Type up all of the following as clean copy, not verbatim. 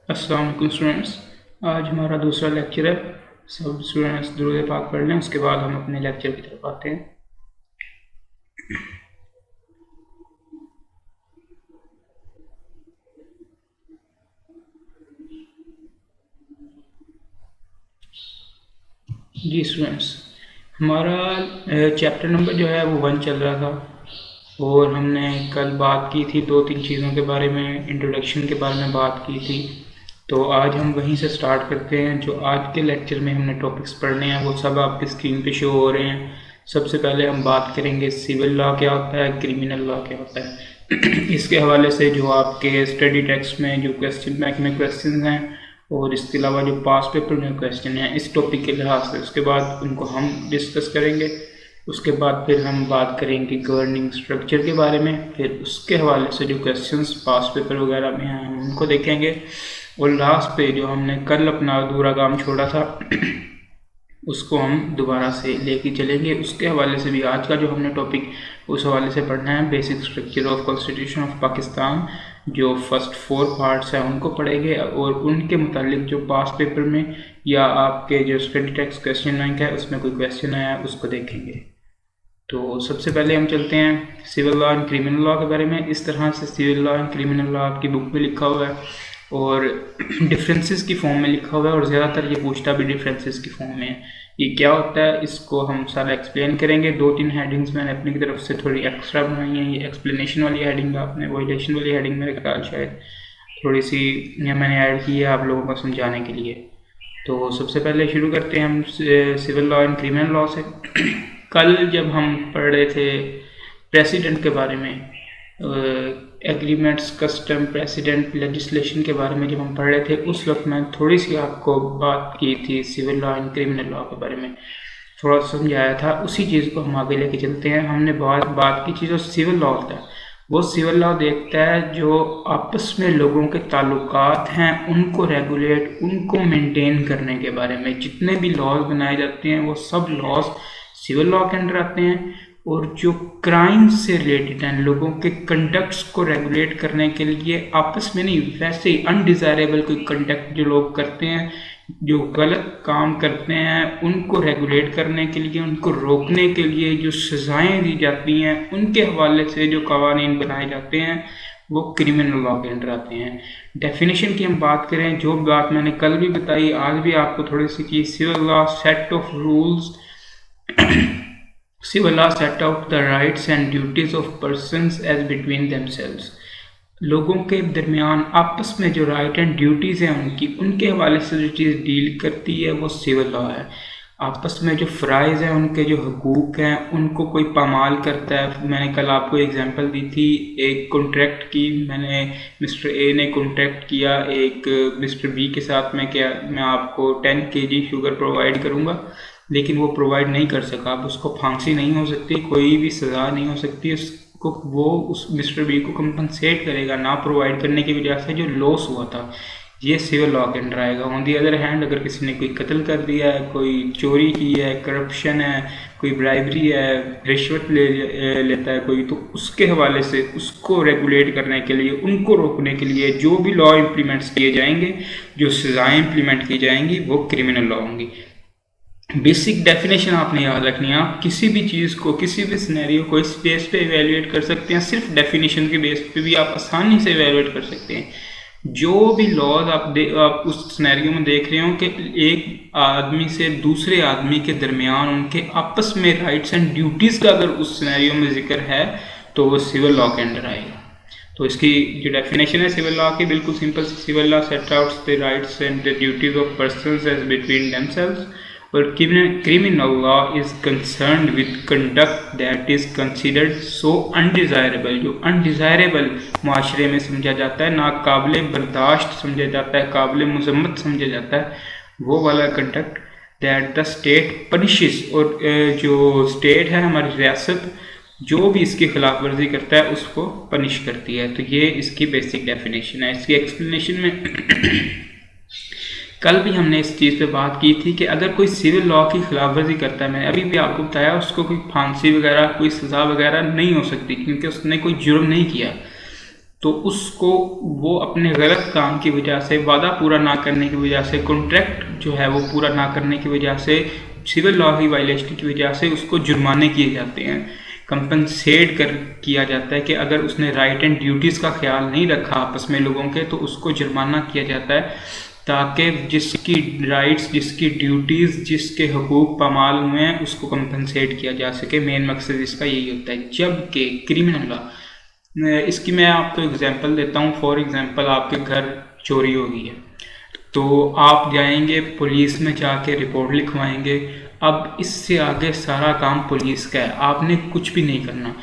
अस्सलाम वालेकुम स्टूडेंट्स। आज हमारा दूसरा लेक्चर है। सब स्टूडेंट्स दुरूद पाक पढ़ लें, उसके बाद हम अपने लेक्चर की तरफ आते हैं। जी स्टूडेंट्स, हमारा चैप्टर नंबर जो है वो 1 चल रहा था और हमने कल बात की थी 2-3 चीज़ों के बारे में, इंट्रोडक्शन के बारे में बात की थी। तो आज हम वहीं से स्टार्ट करते हैं। जो आज के लेक्चर में हमने टॉपिक्स पढ़ने हैं वो सब आपके स्क्रीन पे शो हो रहे हैं। सबसे पहले हम बात करेंगे सिविल लॉ क्या होता है, क्रिमिनल लॉ क्या होता है। इसके हवाले से जो आपके स्टडी टेक्स्ट में जो क्वेश्चन बैंक में क्वेश्चन हैं और इसके अलावा जो पास पेपर में क्वेश्चन हैं इस टॉपिक के लिहाज से, उसके बाद उनको हम डिस्कस करेंगे। उसके बाद फिर हम बात करेंगे गवर्निंग स्ट्रक्चर के बारे में, फिर उसके हवाले से जो क्वेश्चंस पास पेपर वगैरह में हैं हम उनको देखेंगे। और लास्ट पे जो हमने कल अपना अधूरा काम छोड़ा था उसको हम दोबारा से लेके चलेंगे। उसके हवाले से भी आज का जो हमने टॉपिक उस हवाले से पढ़ना है, basic structure of constitution of Pakistan. जो फर्स्ट 4 पार्ट्स हैं उनको पढ़ेंगे और उनके मुतालिक जो पास पेपर में या आपके जो स्टडी टेक्स्ट क्वेश्चन बैंक है उसमें कोई क्वेश्चन आया उसको देखेंगे। तो सबसे पहले हम चलते हैं civil law and criminal law के बारे में। इस तरह से civil law and criminal law आपकी बुक में लिखा हुआ है और डिफरेंसेस की फॉर्म में लिखा हुआ है और ज़्यादातर ये पूछता भी डिफरेंसेस की फॉर्म में है। ये क्या होता है इसको हम सारा एक्सप्लेन करेंगे। 2-3 हेडिंग्स मैंने अपनी तरफ से थोड़ी एक्स्ट्रा बनाई हैं। ये एक्सप्लेनेशन वाली हेडिंग आपने, वॉयलेशन वाली हेडिंग मेरे ख्याल शायद थोड़ी सी ये मैंने ऐड की है आप लोगों को समझाने के लिए। तो सबसे पहले शुरू करते हैं हम civil law and criminal law से। कल जब हम पढ़ रहे थे प्रेसिडेंट के बारे में, एग्रीमेंट्स, कस्टम, प्रेसिडेंट, लेजिस्लेशन के बारे में जब हम पढ़ रहे थे उस वक्त मैंने थोड़ी सी आपको बात की थी civil law and criminal law के बारे में, थोड़ा समझाया था। उसी चीज़ को हम आगे लेके चलते हैं। हमने बात की चीज़ जो सिविल लॉ होता है वो सिविल लॉ देखता है जो आपस में लोगों के ताल्लुकात हैं उनको रेगुलेट, उनको मेंटेन करने के बारे में। जितने भी लॉज बनाए जाते हैं वो सब लॉज सिविल लॉ के अंडर आते हैं। और जो क्राइम से रिलेटेड हैं, लोगों के कंडक्ट्स को रेगुलेट करने के लिए, आपस में नहीं वैसे ही अनडिज़ायरेबल कोई कंडक्ट जो लोग करते हैं, जो गलत काम करते हैं उनको रेगुलेट करने के लिए, उनको रोकने के लिए जो सज़ाएं दी जाती हैं उनके हवाले से जो कवानीन बनाए जाते हैं वो क्रिमिनल लॉ के अंडर आते हैं। डेफिनेशन की हम बात करें, जो बात मैंने कल भी बताई आज भी आपको थोड़ी सी की, civil law set of rules Civil law set out the rights and duties of persons as between themselves. लोगों के दरमियान आपस में जो राइट एंड ड्यूटीज़ हैं उनकी, उनके हवाले से जो चीज़ डील करती है वो सिविल लॉ है। आपस में जो फ़राइज़ हैं, उनके जो हकूक़ हैं उनको कोई पामाल करता है। मैंने कल आपको एग्जांपल दी थी एक कॉन्ट्रैक्ट की। मैंने मिस्टर ए ने कॉन्ट्रैक्ट किया एक मिस्टर बी के साथ में, क्या मैं आपको 10 kg शुगर प्रोवाइड करूँगा, लेकिन वो प्रोवाइड नहीं कर सका। अब उसको फांसी नहीं हो सकती, कोई भी सज़ा नहीं हो सकती उसको। वो उस मिस्टर बी को कंपनसेट करेगा ना प्रोवाइड करने की वजह से जो लॉस हुआ था। ये सिविल लॉ के अंडर आएगा। ऑन दी अदर हैंड अगर किसी ने कोई कत्ल कर दिया है, कोई चोरी की है, करप्शन है, कोई ब्राइबरी है, रिश्वत लेता है कोई, तो उसके हवाले से उसको रेगुलेट करने के लिए, उनको रोकने के लिए जो भी लॉ इम्प्लीमेंट्स किए जाएंगे, जो सज़ाएँ इम्प्लीमेंट की जाएंगी वो क्रिमिनल लॉ होंगी। बेसिक डेफिनेशन आपने याद रखनी है। आप किसी भी चीज़ को, किसी भी सिनेरियो को इस बेस पे इवेल्युएट कर सकते हैं। सिर्फ डेफिनेशन के बेस पे भी आप आसानी से इवेल्युएट कर सकते हैं। जो भी लॉज आप उस सिनेरियो में देख रहे हो कि एक आदमी से दूसरे आदमी के दरमियान उनके आपस में राइट्स एंड ड्यूटीज़ का अगर उस सिनेरियो में जिक्र है तो वो सिविल लॉ के अंडर आएगा। तो इसकी जो डेफिनेशन है सिविल लॉ की, बिल्कुल simple. Civil law set out the rights and the duties of persons as between themselves. और criminal law is concerned with conduct that is considered so undesirable, जो undesirable माशरे में समझा जाता है, नाकाबिले बर्दाश्त समझा जाता है, काबिले मजम्मत समझा जाता है, वो वाला conduct that the state punishes. और जो स्टेट है हमारी रियासत, जो भी इसकी खिलाफ वर्जी करता है उसको पनिश करती है। तो ये इसकी बेसिक डेफिनेशन है। इसकी एक्सप्लेनेशन में कल भी हमने इस चीज़ पे बात की थी कि अगर कोई सिविल लॉ की खिलाफवर्जी करता है, मैंने अभी भी आपको बताया, उसको कोई फांसी वगैरह, कोई सज़ा वगैरह नहीं हो सकती क्योंकि उसने कोई जुर्म नहीं किया। तो उसको वो अपने गलत काम की वजह से, वादा पूरा ना करने की वजह से, कॉन्ट्रैक्ट जो है वो पूरा ना करने की वजह से, सिविल लॉ की वायलेशन की वजह से उसको जुर्माने किए जाते हैं, कंपनसेट कर किया जाता है कि अगर उसने राइट एंड ड्यूटीज़ का ख्याल नहीं रखा आपस में लोगों के, तो उसको जुर्माना किया जाता है, ताकि जिसकी राइट्स, जिसकी ड्यूटीज़, जिसके हकूक़ पामाल हुए हैं उसको कंपनसेट किया जा सके। मेन मकसद इसका यही होता है। जबकि क्रिमिनल लॉ, इसकी मैं आपको एग्जांपल देता हूँ। फॉर एग्जांपल, आपके घर चोरी हो गई है, तो आप जाएंगे पुलिस में, जाके रिपोर्ट लिखवाएंगे। अब इससे आगे सारा काम पुलिस का है, आपने कुछ भी नहीं करना।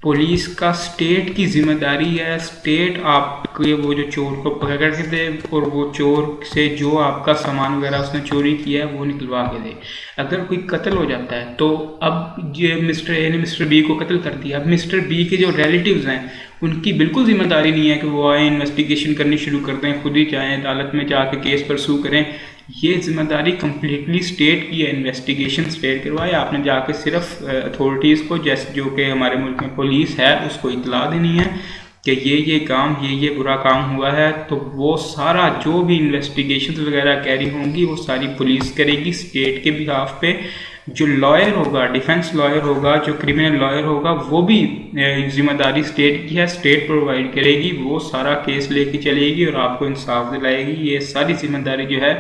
पुलिस का स्टेट की जिम्मेदारी है, स्टेट आपके वो जो चोर को पकड़ के दे और वो चोर से जो आपका सामान वगैरह उसने चोरी किया है वो निकलवा के दे। अगर कोई कत्ल हो जाता है तो अब ये मिस्टर ए ने मिस्टर बी को कत्ल कर दिया, अब मिस्टर बी के जो रिलेटिव्स हैं उनकी बिल्कुल जिम्मेदारी नहीं है कि वो आए इन्वेस्टिगेशन करनी शुरू कर दें, खुद ही जाएँ अदालत में जाके केस परसू करें। ये जिम्मेदारी कम्प्लीटली स्टेट की है, इन्वेस्टिगेशन स्टेट करवाए। आपने जाके सिर्फ अथॉरिटीज़ को, जैसे जो कि हमारे मुल्क में पुलिस है, उसको इतला देनी है कि ये काम, ये बुरा काम हुआ है, तो वो सारा जो भी इन्वेस्टिगेशन वगैरह कैरी होंगी वो सारी पुलिस करेगी स्टेट के बिहाफ पे। जो लॉयर होगा, डिफेंस लॉयर होगा, जो क्रिमिनल लॉयर होगा, वो भी जिम्मेदारी स्टेट की है, स्टेट प्रोवाइड करेगी, वो सारा केस लेके चलेगी और आपको इंसाफ दिलाएगी। ये सारी जिम्मेदारी जो है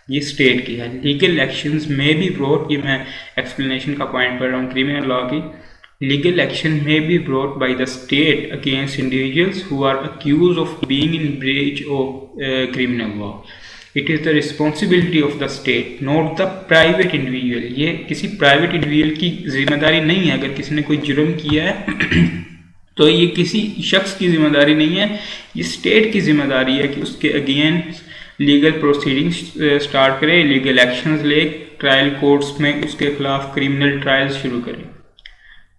ये स्टेट की है। लीगल एक्शंस में भी ब्रॉट, ये मैं एक्सप्लेनेशन का पॉइंट पढ़ रहा हूँ क्रिमिनल लॉ की। Legal action may be brought by the state against individuals who are accused of being in breach of criminal law. It is the responsibility of the state, not the private individual. ये किसी private individual की जिम्मेदारी नहीं है। अगर किसी ने कोई जुर्म किया है तो ये किसी शख्स की जिम्मेदारी नहीं है, ये स्टेट की जिम्मेदारी है कि उसके अगेंस्ट लीगल प्रोसीडिंग्स स्टार्ट करे, लीगल एक्शंस ले, ट्रायल कोर्ट्स में उसके खिलाफ क्रिमिनल ट्रायल्स शुरू करे।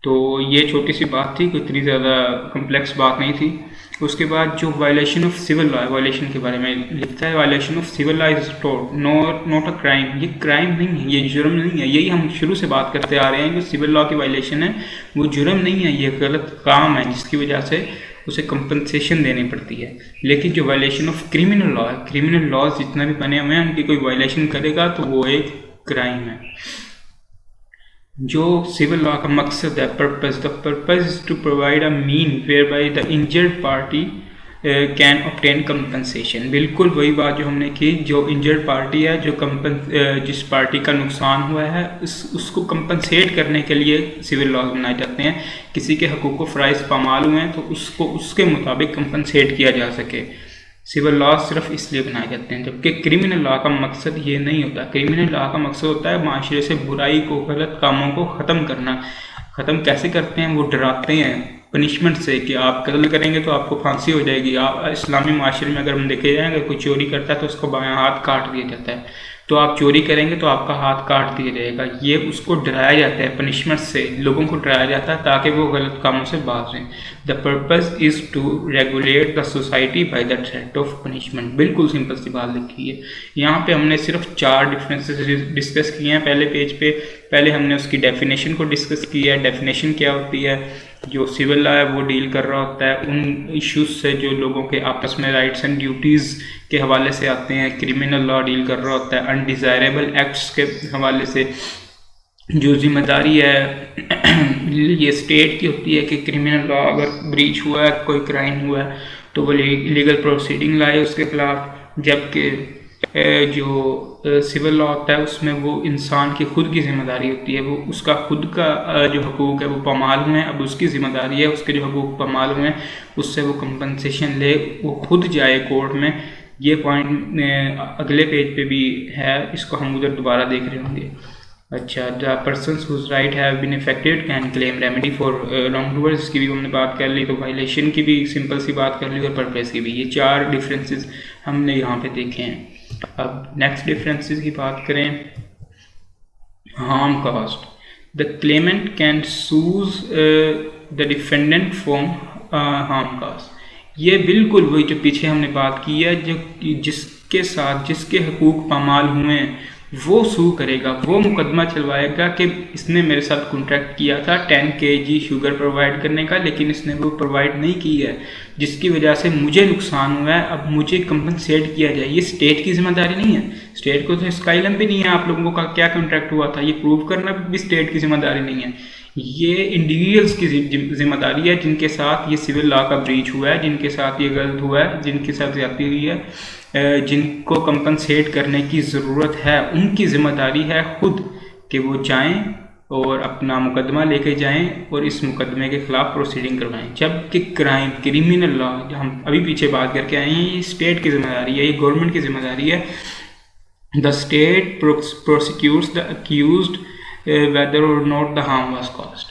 तो ये छोटी सी बात थी, कोई इतनी ज़्यादा कम्प्लेक्स बात नहीं थी। उसके बाद जो violation of civil law, violation के बारे में लिखता है, violation of civil law is not a crime. ये क्राइम नहीं है, ये जुर्म नहीं है। यही हम शुरू से बात करते आ रहे हैं कि सिविल लॉ की वायलेशन है, वो जुर्म नहीं है, ये गलत काम है जिसकी वजह से उसे कंपनसेशन देनी पड़ती है। लेकिन जो वायलेशन ऑफ क्रिमिनल लॉ है, क्रिमिनल लॉज जितना भी बने हुए हैं उनकी कोई वायलेशन करेगा तो वो एक क्राइम है। जो सिविल लॉ का मकसद है, the purpose is to provide a mean whereby the injured party can obtain compensation. बिल्कुल वही बात जो हमने की, जो इंजर्ड पार्टी है, जो जिस पार्टी का नुकसान हुआ है, उसको कंपनसेट करने के लिए सिविल लॉ बनाए जाते हैं। किसी के हकूक़ व फ़राइज़ पामाल हुए हैं तो उसको उसके मुताबिक कंपनसेट किया जा सके। सिविल लॉ सिर्फ इसलिए बनाए जाते हैं, जबकि क्रिमिनल लॉ का मकसद ये नहीं होता। क्रिमिनल लॉ का मकसद होता है माशरे से बुराई को, गलत कामों को ख़त्म करना। ख़त्म कैसे करते हैं? वो डराते हैं पनिशमेंट से कि आप कत्ल करेंगे तो आपको फांसी हो जाएगी। आप इस्लामी माशरे में अगर हम देखे जाएँ, अगर कोई चोरी करता है तो उसको बायां हाथ काट दिया जाता है, तो आप चोरी करेंगे तो आपका हाथ काट दिया जाएगा। ये उसको डराया जाता है, पनिशमेंट से लोगों को डराया जाता है ताकि वो गलत कामों से बाजें। The purpose is to regulate the society by the threat of punishment. बिल्कुल सिंपल सी बात लिखी है। यहाँ पे हमने सिर्फ 4 डिफरेंसेस डिस्कस किए हैं पहले पेज पे। पहले हमने उसकी डेफिनेशन को डिस्कस किया है, डेफिनेशन क्या होती है। जो सिविल लॉ है वो डील कर रहा होता है उन इश्यूज से जो लोगों के आपस में राइट्स एंड ड्यूटीज़ के हवाले से आते हैं। क्रिमिनल लॉ डील कर रहा होता है अनडिज़ायरेबल एक्ट्स के हवाले से। जो जिम्मेदारी है ये स्टेट की होती है कि क्रिमिनल लॉ अगर ब्रीच हुआ है, कोई क्राइम हुआ है, तो वो लीगल प्रोसीडिंग लाए उसके खिलाफ। जबकि जो सिविल लॉ होता है उसमें वो इंसान की खुद की जिम्मेदारी होती है, वो उसका खुद का जो हकूक़ है वो पामाल हुए हैं, अब उसकी ज़िम्मेदारी है उसके जो हकूक़ पामाल हुए हैं उससे वो कंपनसेशन ले, वो खुद जाए कोर्ट में। ये पॉइंट अगले पेज पे भी है, इसको हम उधर दोबारा देख रहे होंगे। अच्छा, the persons whose right have been affected can claim remedy for wrongdoers, इसकी भी हमने बात कर ली। तो वायलेशन की भी सिंपल सी बात कर ली और पर्पस की भी। ये 4 डिफरेंसेस हमने यहाँ पे देखे हैं। अब नेक्स्ट डिफरेंसेस की बात करें, harm caused. The claimant can sue the defendant for harm caused. ये बिल्कुल वही जो पीछे हमने बात की है, जो जिसके साथ जिसके हकूक़ पामाल हुए हैं वो सू करेगा, वो मुकदमा चलवाएगा कि इसने मेरे साथ कॉन्ट्रैक्ट किया था 10 kg शुगर प्रोवाइड करने का, लेकिन इसने वो प्रोवाइड नहीं की है, जिसकी वजह से मुझे नुकसान हुआ है, अब मुझे कंपनसेट किया जाए। ये स्टेट की जिम्मेदारी नहीं है, स्टेट को तो इसका इल्म भी नहीं है आप लोगों का क्या कॉन्ट्रैक्ट हुआ था, ये प्रूव करना भी स्टेट की जिम्मेदारी नहीं है, ये इंडिविजुअल्स की जिम्मेदारी है जिनके साथ ये सिविल लॉ का ब्रीच हुआ है, जिनके साथ ये गलत हुआ है, जिनके साथ ज्यादती हुई है, जिनको कंपनसेट करने की ज़रूरत है, उनकी जिम्मेदारी है खुद कि वो जाएं और अपना मुकदमा लेके जाएं और इस मुकदमे के खिलाफ प्रोसीडिंग करवाएं। जबकि क्राइम क्रिमिनल लॉ जो हम अभी पीछे बात करके आए हैं, ये स्टेट की जिम्मेदारी है, ये गवर्नमेंट की जिम्मेदारी है। The state prosecutes the accused whether or not the harm was caused.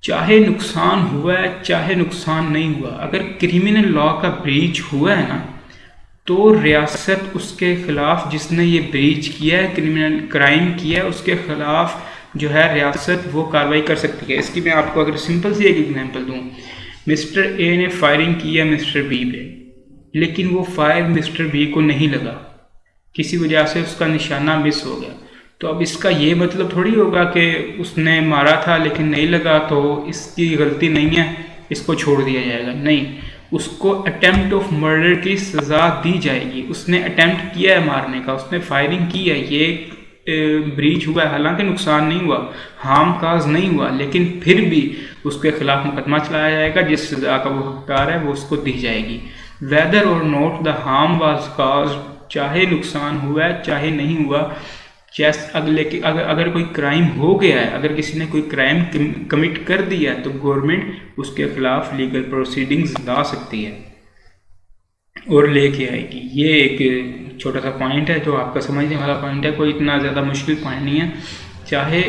चाहे नुकसान हुआ है चाहे नुकसान नहीं हुआ, अगर क्रिमिनल लॉ का ब्रीच हुआ है ना, तो रियासत उसके खिलाफ, जिसने ये ब्रीच किया है, क्रिमिनल क्राइम किया है, उसके खिलाफ जो है रियासत वो कार्रवाई कर सकती है। इसकी मैं आपको अगर सिंपल सी एक एग्जांपल दूं, मिस्टर ए ने फायरिंग की है मिस्टर बी पे, लेकिन वो फायर मिस्टर बी को नहीं लगा, किसी वजह से उसका निशाना मिस हो गया, तो अब इसका ये मतलब थोड़ी होगा कि उसने मारा था लेकिन नहीं लगा तो इसकी गलती नहीं है, इसको छोड़ दिया जाएगा। नहीं, उसको अटेम्प्ट ऑफ मर्डर की सज़ा दी जाएगी। उसने अटेम्प्ट किया है मारने का, उसने फायरिंग की है, ये ब्रीच हुआ है, हालांकि नुकसान नहीं हुआ, हार्म काज नहीं हुआ, लेकिन फिर भी उसके खिलाफ मुकदमा चलाया जाएगा, जिस सज़ा का वो हकदार है वो उसको दी जाएगी। Weather or not the harm was काज, चाहे नुकसान हुआ है चाहे नहीं हुआ, अगर कोई क्राइम हो गया है, अगर किसी ने कोई क्राइम कमिट कर दिया है, तो गवर्नमेंट उसके खिलाफ लीगल प्रोसीडिंग्स ला सकती है और लेके आएगी। ये एक छोटा सा पॉइंट है जो आपका समझने वाला पॉइंट है, कोई इतना ज़्यादा मुश्किल पॉइंट नहीं है। चाहे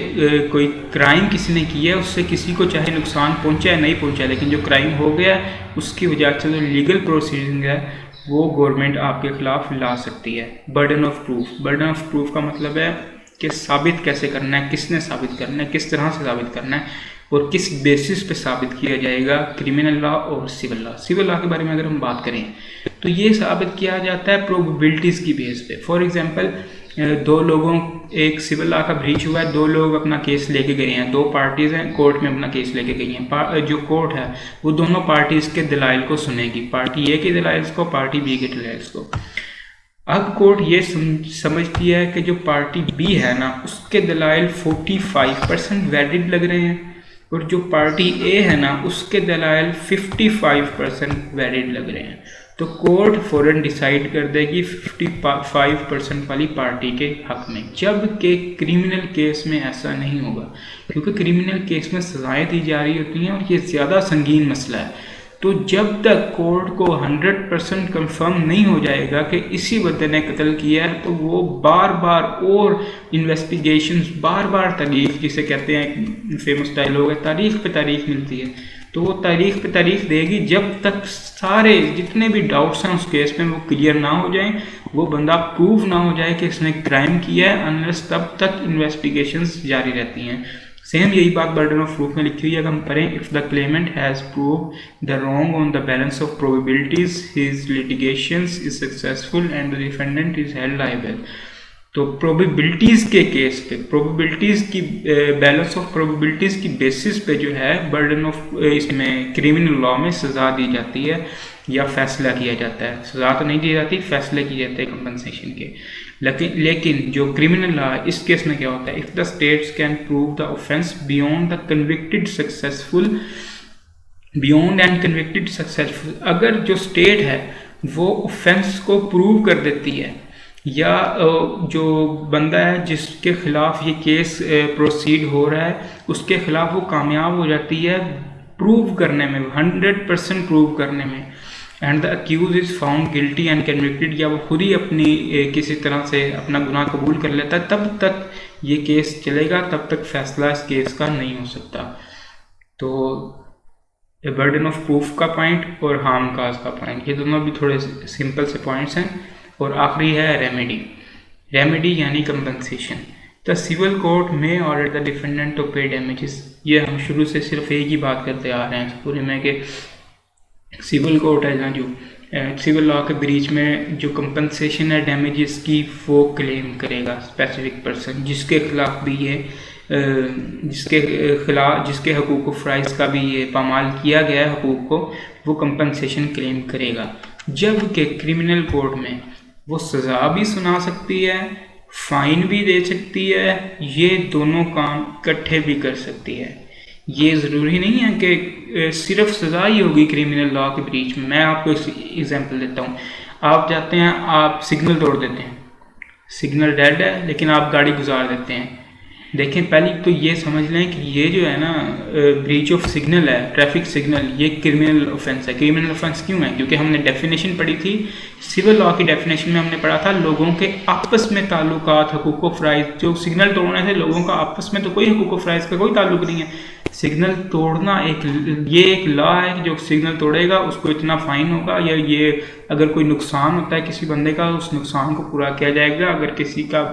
कोई क्राइम किसी ने किया है, उससे किसी को चाहे नुकसान पहुंचा है नहीं पहुंचा, लेकिन जो क्राइम हो गया है उसकी वजह से जो लीगल प्रोसीडिंग है वो गवर्नमेंट आपके खिलाफ ला सकती है। Burden of proof, burden of proof का मतलब है कि साबित कैसे करना है, किसने साबित करना है, किस तरह से साबित करना है और किस बेसिस पे साबित किया जाएगा। क्रिमिनल लॉ और सिविल लॉ, सिविल लॉ के बारे में अगर हम बात करें तो ये साबित किया जाता है प्रोबेबिलिटीज़ की बेस पे। फॉर एग्जांपल, दो लोगों, एक सिविल लॉ का ब्रीच हुआ है, दो लोग अपना केस लेके गए हैं, दो पार्टीज हैं, कोर्ट में अपना केस लेके गई हैं। जो कोर्ट है वो दोनों पार्टीज के दलाइल को सुनेगी, पार्टी ए के दलाइल को, पार्टी बी के दलाइल को। अब कोर्ट ये समझती है कि जो पार्टी बी है ना, उसके दलाइल 45% वैलिड लग रहे हैं और जो पार्टी ए है ना, उसके दलाइल 55% वैलिड लग रहे हैं, तो कोर्ट फौरन डिसाइड कर देगी 55% वाली पार्टी के हक में। जबकि क्रिमिनल केस में ऐसा नहीं होगा, क्योंकि क्रिमिनल केस में सजाएं दी जा रही होती हैं और ये ज़्यादा संगीन मसला है। तो जब तक कोर्ट को 100% कंफर्म नहीं हो जाएगा कि इसी बंदे ने कत्ल किया है, तो वो बार बार और इन्वेस्टिगेशंस, बार बार तारीख, जिसे कहते हैं फेमस डायलॉग है, तारीख पे तारीख मिलती है, तो वो तारीख पे तारीख देगी जब तक सारे जितने भी डाउट्स हैं उस केस में वो क्लियर ना हो जाएं, वो बंदा प्रूव ना हो जाए कि इसने क्राइम किया है, अनलेस तब तक इन्वेस्टिगेशंस जारी रहती हैं। सेम यही बात बर्डन ऑफ प्रूफ में लिखी हुई है। अगर हम पढ़ें, if the Clement has prove the wrong on the balance of probabilities, his litigations is successful and the defendant is held liable. तो प्रोबेबिलिटीज़ के केस पे, प्रोबेबिलिटीज़ की बैलेंस ऑफ प्रोबेबिलिटीज़ की बेसिस पे जो है बर्डन ऑफ, इसमें criminal law में सज़ा दी जाती है या फैसला किया जाता है। सज़ा तो नहीं दी जाती, फैसले किए जाते हैं कंपनसेशन के। लेकिन जो क्रिमिनल लॉ है, इस केस में क्या होता है, if the states can prove the offence beyond and convicted successful, अगर जो स्टेट है वो ऑफेंस को प्रूव कर देती है, या जो बंदा है जिसके खिलाफ ये केस प्रोसीड हो रहा है उसके खिलाफ वो कामयाब हो जाती है प्रूव करने में, 100% प्रूव करने में, and the accused is found guilty and convicted, या वो खुद ही अपनी किसी तरह से अपना गुनाह कबूल कर लेता है, तब तक ये केस चलेगा, तब तक फैसला इस केस का नहीं हो सकता। तो बर्डन ऑफ प्रूफ का पॉइंट और हार्म काज का पॉइंट, ये दोनों भी थोड़े सिंपल से पॉइंट्स हैं। और आखिरी है रेमेडी। रेमेडी यानी कंपनसेशन। द सिविल कोर्ट में ऑर्डर द डिफेंडेंट टू पे डैमेजेस। ये हम शुरू से सिर्फ एक ही बात करते आ रहे हैं पूरे में कि सिविल कोर्ट है ना जो सिविल लॉ के ब्रीच में जो कंपनसेशन है डैमेजेस की वो क्लेम करेगा स्पेसिफिक पर्सन जिसके खिलाफ भी ये जिसके हकूक़ फ़राइज़ का भी ये पामाल किया गया है हकूक़ को, वो कंपनसेशन क्लेम करेगा। जबकि क्रिमिनल कोर्ट में वो सज़ा भी सुना सकती है, फ़ाइन भी दे सकती है, ये दोनों काम इकट्ठे भी कर सकती है। ये ज़रूरी नहीं है कि सिर्फ सज़ा ही होगी क्रिमिनल लॉ के ब्रीच में। मैं आपको एग्जांपल देता हूँ। आप जाते हैं, आप सिग्नल तोड़ देते हैं, सिग्नल डेड है लेकिन आप गाड़ी गुजार देते हैं। देखें, पहले तो ये समझ लें कि ये जो है ना ब्रीच ऑफ सिग्नल है, ट्रैफिक सिग्नल, ये क्रिमिनल ऑफेंस है। क्रिमिनल ऑफेंस क्यों है? क्योंकि हमने डेफिनेशन पढ़ी थी, सिविल लॉ की डेफिनेशन में हमने पढ़ा था लोगों के आपस में ताल्लुकात, हकूक़ फ़राइज़। जो सिग्नल तोड़ने से लोगों का आपस में तो कोई हकूक़ फ़राइज़ का कोई ताल्लुक नहीं है। सिग्नल तोड़ना एक लॉ है कि जो सिग्नल तोड़ेगा उसको इतना फ़ाइन होगा, या ये अगर कोई नुकसान होता है किसी बंदे का उस नुकसान को पूरा किया जाएगा। अगर किसी का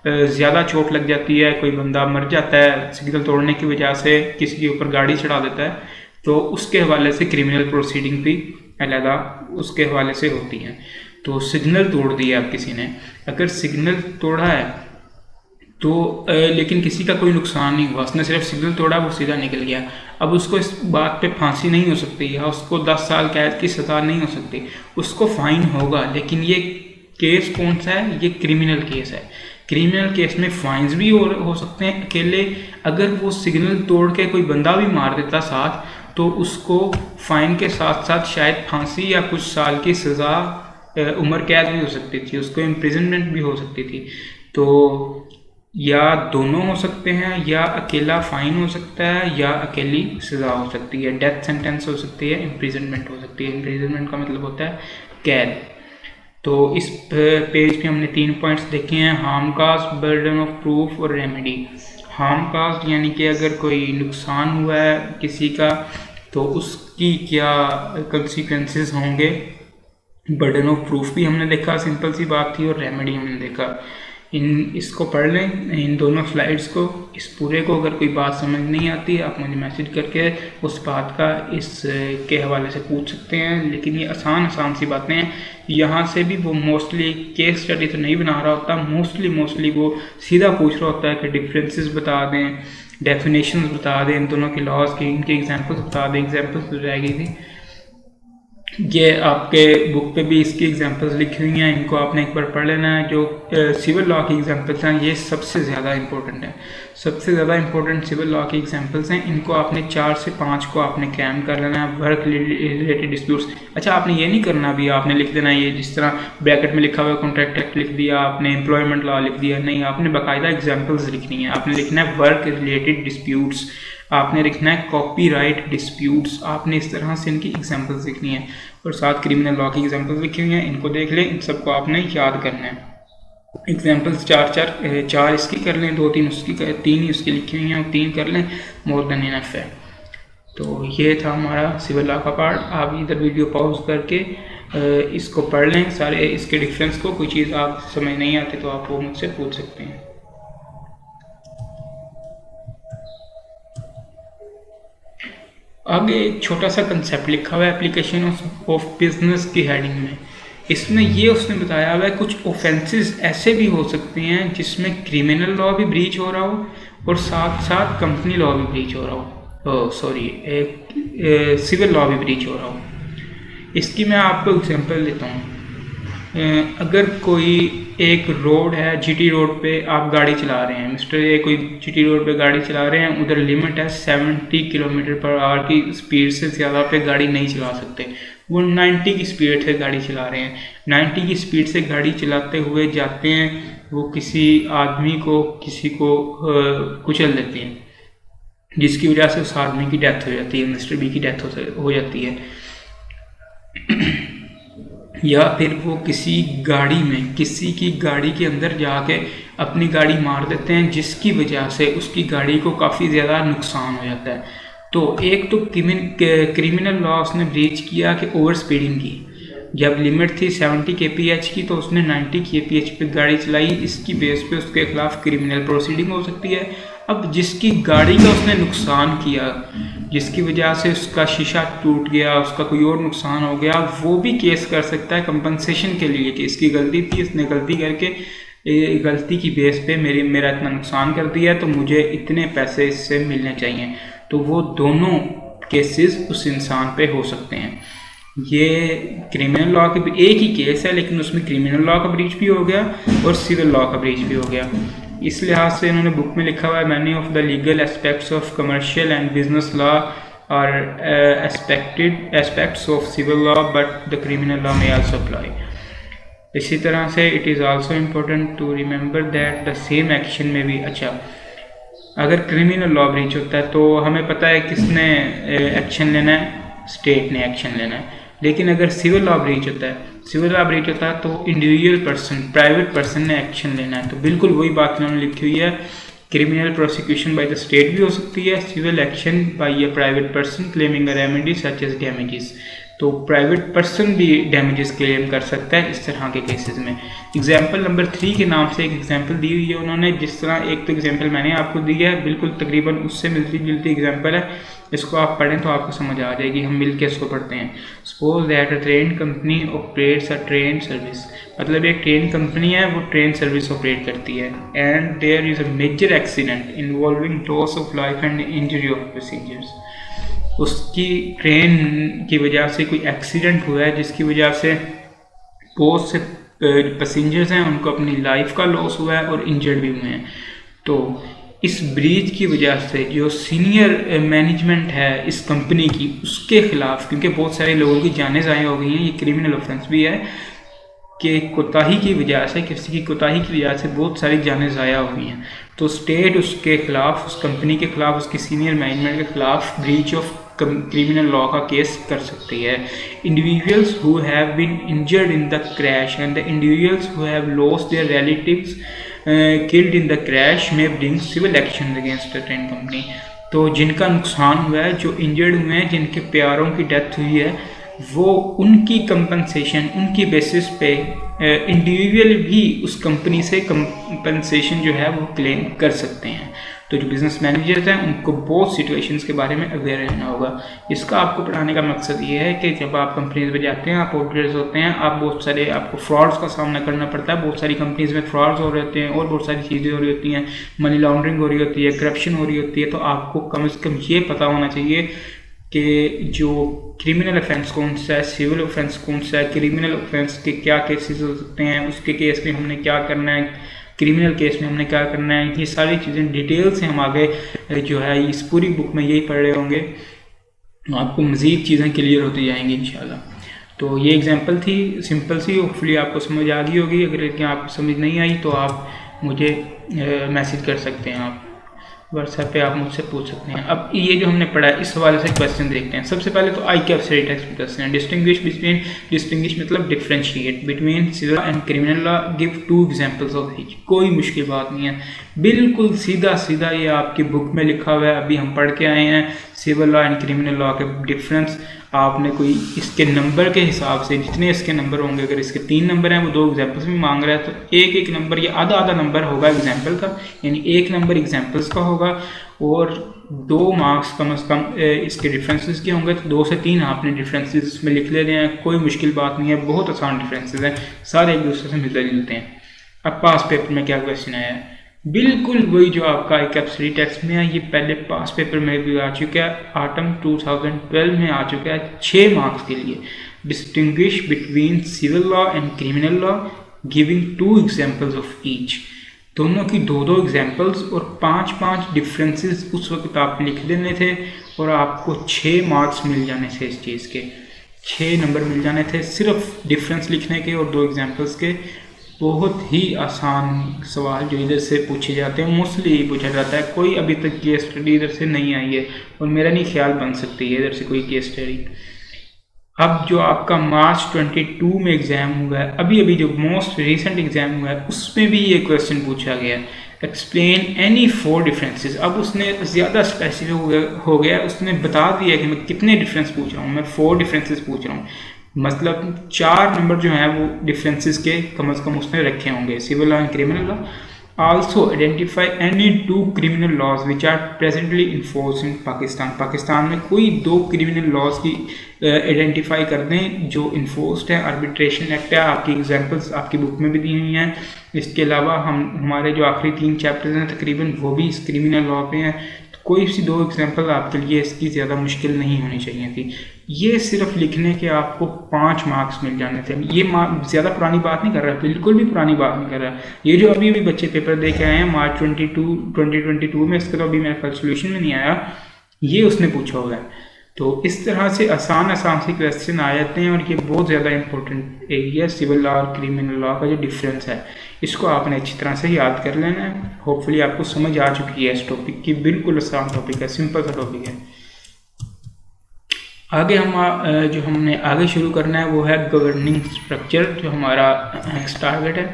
ज़्यादा चोट लग जाती है, कोई बंदा मर जाता है सिग्नल तोड़ने की वजह से, किसी के ऊपर गाड़ी चढ़ा देता है, तो उसके हवाले से क्रिमिनल प्रोसीडिंग भी अलहदा उसके हवाले से होती हैं। तो सिग्नल तोड़ दिया अब किसी ने, अगर सिग्नल तोड़ा है तो लेकिन किसी का कोई नुकसान नहीं हुआ, उसने सिर्फ सिग्नल तोड़ा, वो सीधा निकल गया। अब उसको इस बात पे फांसी नहीं हो सकती या उसको 10 साल कैद की सज़ा नहीं हो सकती, उसको फ़ाइन होगा। लेकिन ये केस कौन सा है? ये क्रिमिनल केस है। क्रिमिनल केस में फाइन्स भी हो सकते हैं अकेले। अगर वो सिग्नल तोड़ के कोई बंदा भी मार देता साथ, तो उसको फ़ाइन के साथ साथ शायद फांसी या कुछ साल की सज़ा, उम्र कैद भी हो सकती थी, उसको इम्प्रिजनमेंट भी हो सकती थी। तो या दोनों हो सकते हैं, या अकेला फ़ाइन हो सकता है, या अकेली सज़ा हो सकती है, डेथ सेंटेंस हो सकती है, इम्प्रिजनमेंट हो सकती है। इम्प्रिजनमेंट का मतलब होता है कैद। तो इस पेज पे हमने 3 पॉइंट्स देखे हैं, harm caused, burden of proof और रेमेडी। हार्म कास्ट यानी कि अगर कोई नुकसान हुआ है किसी का तो उसकी क्या कंसिक्वेंसेस होंगे। बर्डन ऑफ प्रूफ भी हमने देखा, सिंपल सी बात थी, और रेमेडी हमने देखा। इसको पढ़ लें, इन दोनों स्लाइड्स को, इस पूरे को। अगर कोई बात समझ नहीं आती आप मुझे मैसेज करके उस बात का इस के हवाले से पूछ सकते हैं। लेकिन ये आसान सी बातें हैं, यहाँ से भी वो मोस्टली केस स्टडी तो नहीं बना रहा होता, मोस्टली वो सीधा पूछ रहा होता है कि डिफरेंसेस बता दें, डेफिनेशंस बता दें इन दोनों के लॉज की, इनके एग्जांपल्स बता दें। एग्जांपल्स तो रह गई थी, ये आपके बुक पे भी इसकी एग्जांपल्स लिखी हुई हैं, इनको आपने एक बार पढ़ लेना है। जो सिविल लॉ की एग्जांपल्स हैं ये सबसे ज़्यादा इंपॉर्टेंट है, सबसे ज़्यादा इंपॉर्टेंट सिविल लॉ की एग्जांपल्स हैं। इनको आपने 4 से 5 को आपने क्रैम कर लेना है। वर्क रिलेटेड डिस्प्यूट्स, अच्छा आपने ये नहीं करना भी, आपने लिख देना ये जिस तरह ब्रैकेट में लिखा हुआ कॉन्ट्रैक्ट एक्ट लिख दिया आपने, एम्प्लॉयमेंट लॉ लिख दिया, नहीं, आपने बाकायदा एग्जाम्पल्स लिखनी है। आपने लिखना है वर्क रिलेटेड डिस्प्यूट्स, आपने लिखना है कॉपीराइट डिस्प्यूट्स, आपने इस तरह से इनकी एग्जांपल्स लिखनी है। और साथ क्रिमिनल लॉ की एग्जांपल्स लिखी हुई हैं, इनको देख लें, इन सबको आपने याद करना है। एग्जांपल्स 4 इसकी कर लें, 2-3 उसकी, 3 ही उसकी लिखी हुई हैं, और 3 कर लें, मोर देन इनफ है। तो ये था हमारा सिविल लॉ का पार्ट। आप इधर वीडियो पॉज करके इसको पढ़ लें सारे, इसके डिफरेंस को। कोई चीज़ आप समझ नहीं आती तो आप वो मुझसे पूछ सकते हैं। आगे एक छोटा सा कंसेप्ट लिखा हुआ है एप्लीकेशन ऑफ बिजनेस की हेडिंग में। इसमें ये उसने बताया हुआ है कुछ ऑफेंसेस ऐसे भी हो सकते हैं जिसमें क्रिमिनल लॉ भी ब्रीच हो रहा हो और साथ साथ कंपनी लॉ भी ब्रीच हो रहा हो, सिविल लॉ भी ब्रीच हो रहा हो। इसकी मैं आपको एग्जांपल देता हूँ। अगर कोई एक रोड है, जीटी रोड पे आप गाड़ी चला रहे हैं, मिस्टर ये कोई जीटी रोड पे गाड़ी चला रहे हैं, उधर लिमिट है 70 किलोमीटर पर आवर की स्पीड से ज़्यादा पे गाड़ी नहीं चला सकते। वो 90 की स्पीड से गाड़ी चला रहे हैं, 90 की स्पीड से गाड़ी चलाते हुए जाते हैं, वो किसी आदमी को कुचल देते हैं, जिसकी वजह से उस आदमी की डेथ हो जाती है, मिस्टर बी की डेथ हो जाती है। या फिर वो किसी की गाड़ी के अंदर जाके अपनी गाड़ी मार देते हैं, जिसकी वजह से उसकी गाड़ी को काफ़ी ज़्यादा नुकसान हो जाता है। तो एक तो क्रिमिनल लॉ उसने ब्रीच किया कि ओवर स्पीडिंग की। जब लिमिट थी 70 kph की तो उसने 90 kph पे गाड़ी चलाई, इसकी बेस पे उसके खिलाफ क्रिमिनल प्रोसीडिंग हो सकती है। अब जिसकी गाड़ी का उसने नुकसान किया, जिसकी वजह से उसका शीशा टूट गया, उसका कोई और नुकसान हो गया, वो भी केस कर सकता है कंपनसेशन के लिए कि इसकी गलती थी, इसने गलती करके गलती की बेस पे मेरा इतना नुकसान कर दिया है तो मुझे इतने पैसे इससे मिलने चाहिए। तो वो दोनों केसेस उस इंसान पे हो सकते हैं। ये क्रिमिनल लॉ के भी एक ही केस है, लेकिन उसमें क्रिमिनल लॉ का ब्रीच भी हो गया और सिविल लॉ का ब्रीच भी हो गया। इस लिहाज से इन्होंने बुक में लिखा हुआ है, many of the legal aspects of commercial and business law are aspects of civil law but the criminal law में आल्सो अप्लाई। इसी तरह से it is also important to remember that the same action में भी, अच्छा अगर criminal law breach होता है तो हमें पता है किसने एक्शन लेना है, स्टेट ने एक्शन लेना है। लेकिन अगर सिविल लॉ ब्रीच होता है तो इंडिविजुअल पर्सन, प्राइवेट पर्सन ने एक्शन लेना है। तो बिल्कुल वही बात इन्होंने लिखी हुई है, criminal prosecution by the state भी हो सकती है, civil action by a private person claiming a remedy such as damages. तो प्राइवेट पर्सन भी डैमेजेस क्लेम कर सकता है इस तरह के केसेस में। एग्जाम्पल नंबर 3 के नाम से एक एग्जाम्पल दी हुई है उन्होंने, जिस तरह एक तो एग्जाम्पल मैंने आपको दी है, बिल्कुल तकरीबन उससे मिलती जुलती एग्जाम्पल है। इसको आप पढ़ें तो आपको समझ आ जाएगी, हम मिल के इसको पढ़ते हैं। Suppose that a train company operates a train service, मतलब एक ट्रेन कंपनी है वो ट्रेन सर्विस ऑपरेट करती है, and there is a major accident involving loss of life and injury of passengers. उसकी ट्रेन की वजह से कोई एक्सीडेंट हुआ है जिसकी वजह से बहुत से पैसेंजर्स हैं उनको अपनी लाइफ का लॉस हुआ है और इंजर्ड भी हुए हैं। तो इस ब्रीच की वजह से जो सीनियर मैनेजमेंट है इस कंपनी की, उसके खिलाफ, क्योंकि बहुत सारे लोगों की जानें ज़ाया हो गई हैं, ये क्रिमिनल ऑफेंस भी है कि कोताही की वजह से, किसी की कोताही की वजह से बहुत सारी जानें ज़ाया हुई हैं। तो स्टेट उसके खिलाफ, उस कंपनी के खिलाफ, उसकी सीनियर मैनेजमेंट के खिलाफ ब्रीच ऑफ क्रिमिनल लॉ का केस कर सकती है। Individuals who have been injured in the crash and the individuals who have lost their relatives killed in the crash may bring civil action against the train company. तो जिनका नुकसान हुआ है, जो इंजर्ड हुए हैं, जिनके प्यारों की डेथ हुई है, वो उनकी कंपनसेशन, उनकी बेसिस पे इंडिविजुअल भी उस कंपनी से कंपनसेशन जो है वो क्लेम कर सकते हैं। तो जो बिजनेस मैनेजर्स हैं उनको बहुत सिचुएशंस के बारे में अवेयर रहना होगा। इसका आपको पढ़ाने का मकसद ये है कि जब आप कंपनीज में जाते हैं, आप ऑडिटर्स होते हैं, आप बहुत सारे आपको फ्रॉड्स का सामना करना पड़ता है। बहुत सारी कंपनीज में फ्रॉड्स हो रहे होते हैं और बहुत सारी चीज़ें हो रही होती हैं, मनी लॉन्ड्रिंग हो रही होती है, करप्शन हो रही होती है। तो आपको कम से कम ये पता होना चाहिए कि जो क्रिमिनल ऑफेंस कौन सा है, सिविल ऑफेंस कौन सा है, क्रिमिनल ऑफेंस के क्या केसेस हो सकते हैं, उसके केस में हमने क्या करना है, क्रिमिनल केस में हमने क्या करना है। ये सारी चीज़ें डिटेल से हम आगे जो है इस पूरी बुक में यही पढ़ रहे होंगे, आपको मज़ीद चीज़ें क्लियर होती जाएंगी इंशाल्लाह। तो ये एग्जांपल थी सिंपल सी, होपफुली आपको समझ आ गई होगी। अगर आपको समझ नहीं आई तो आप मुझे मैसेज कर सकते हैं, आप व्हाट्सएप पे आप मुझसे पूछ सकते हैं। अब ये जो हमने पढ़ा है इस हवाले से क्वेश्चन देखते हैं। सबसे पहले तो आई कैप्चर टेक्स्ट क्वेश्चन है, डिस्टिंग्विश मतलब differentiate between civil and criminal law, give 2 examples of each. कोई मुश्किल बात नहीं है, बिल्कुल सीधा सीधा ये आपकी बुक में लिखा हुआ है। अभी हम पढ़ के आए हैं civil law and criminal law के डिफरेंस। आपने कोई इसके नंबर के हिसाब से, जितने इसके नंबर होंगे, अगर इसके 3 नंबर हैं, वो 2 एग्जाम्पल्स भी मांग रहा है, तो एक एक नंबर या आधा आधा नंबर होगा एग्जाम्पल का, यानी 1 नंबर एग्जाम्पल्स का होगा और 2 मार्क्स कम से कम इसके डिफरेंसेस के होंगे। तो 2 से 3 आपने डिफरेंसेस इसमें लिख लेने हैं, कोई मुश्किल बात नहीं है, बहुत आसान डिफरेंसेस हैं, सारे एक दूसरे से मिलते जुलते हैं। अब पास पेपर में क्या क्वेश्चन आया है, बिल्कुल वही जो आपका कैप्सरी टेक्स्ट में है, ये पहले पास पेपर में भी आ चुका है, ऑटम 2012 में आ चुका है 6 मार्क्स के लिए। Distinguish between civil law and criminal law giving 2 examples of each. दोनों की 2-2 एग्जाम्पल्स और 5-5 डिफरेंसेस उस वक्त आप लिख देने थे और आपको 6 मार्क्स मिल जाने थे। इस चीज़ के 6 नंबर मिल जाने थे सिर्फ डिफरेंस लिखने के और 2 एग्जाम्पल्स के। बहुत ही आसान सवाल जो इधर से पूछे जाते हैं, मोस्टली यही पूछा जाता है। कोई अभी तक केस स्टडी इधर से नहीं आई है और मेरा नहीं ख्याल बन सकती है इधर से कोई केस स्टडी। अब जो आपका मार्च 22 में एग्ज़ाम हुआ है, अभी अभी जो मोस्ट रिसेंट एग्ज़ाम हुआ है, उसमें भी ये क्वेश्चन पूछा गया, एक्सप्लेन एनी 4 डिफरेंसेस। अब उसने ज़्यादा स्पेसिफिक हो गया, उसने बता दिया कि मैं कितने डिफरेंस पूछ रहा हूँ, मैं 4 डिफरेंसेस पूछ रहा हूँ। मतलब 4 नंबर जो हैं वो डिफरेंसेस के कम से कम उसने रखे होंगे civil law and criminal law. Also identify any 2 criminal laws which are presently in force in Pakistan. Pakistan में कोई 2 क्रिमिनल लॉज की आइडेंटिफाई कर दें जो इन्फोर्स्ड है। आर्बिट्रेशन एक्ट है, आपकी एग्जांपल्स आपकी बुक में भी दी हुई हैं। इसके अलावा हमारे जो आखिरी 3 चैप्टर्स हैं तकरीबन वो भी इस क्रिमिनल लॉ पे हैं। तो कोई सी 2 एग्जांपल आपके लिए इसकी ज़्यादा मुश्किल नहीं होनी चाहिए थी। ये सिर्फ लिखने के आपको 5 मार्क्स मिल जाने थे। ये ज़्यादा पुरानी बात नहीं कर रहा, बिल्कुल भी पुरानी बात नहीं कर रहा। ये जो अभी बच्चे पेपर दे के आए हैं मार्च 2022 में, इसका तो अभी मेरे ख्याल सोल्यूशन में नहीं आया, ये उसने पूछा होगा। तो इस तरह से आसान से क्वेश्चन आ जाते हैं और ये बहुत ज़्यादा इंपॉर्टेंट एरिया सिविल लॉ और क्रिमिनल लॉ का जो डिफरेंस है इसको आपने अच्छी तरह से याद कर लेना है। होपफुली आपको समझ आ चुकी है इस टॉपिक की। बिल्कुल आसान टॉपिक है, सिंपल सा टॉपिक है। आगे जो हमने आगे शुरू करना है वो है गवर्निंग स्ट्रक्चर, जो हमारा नेक्स्ट टारगेट है।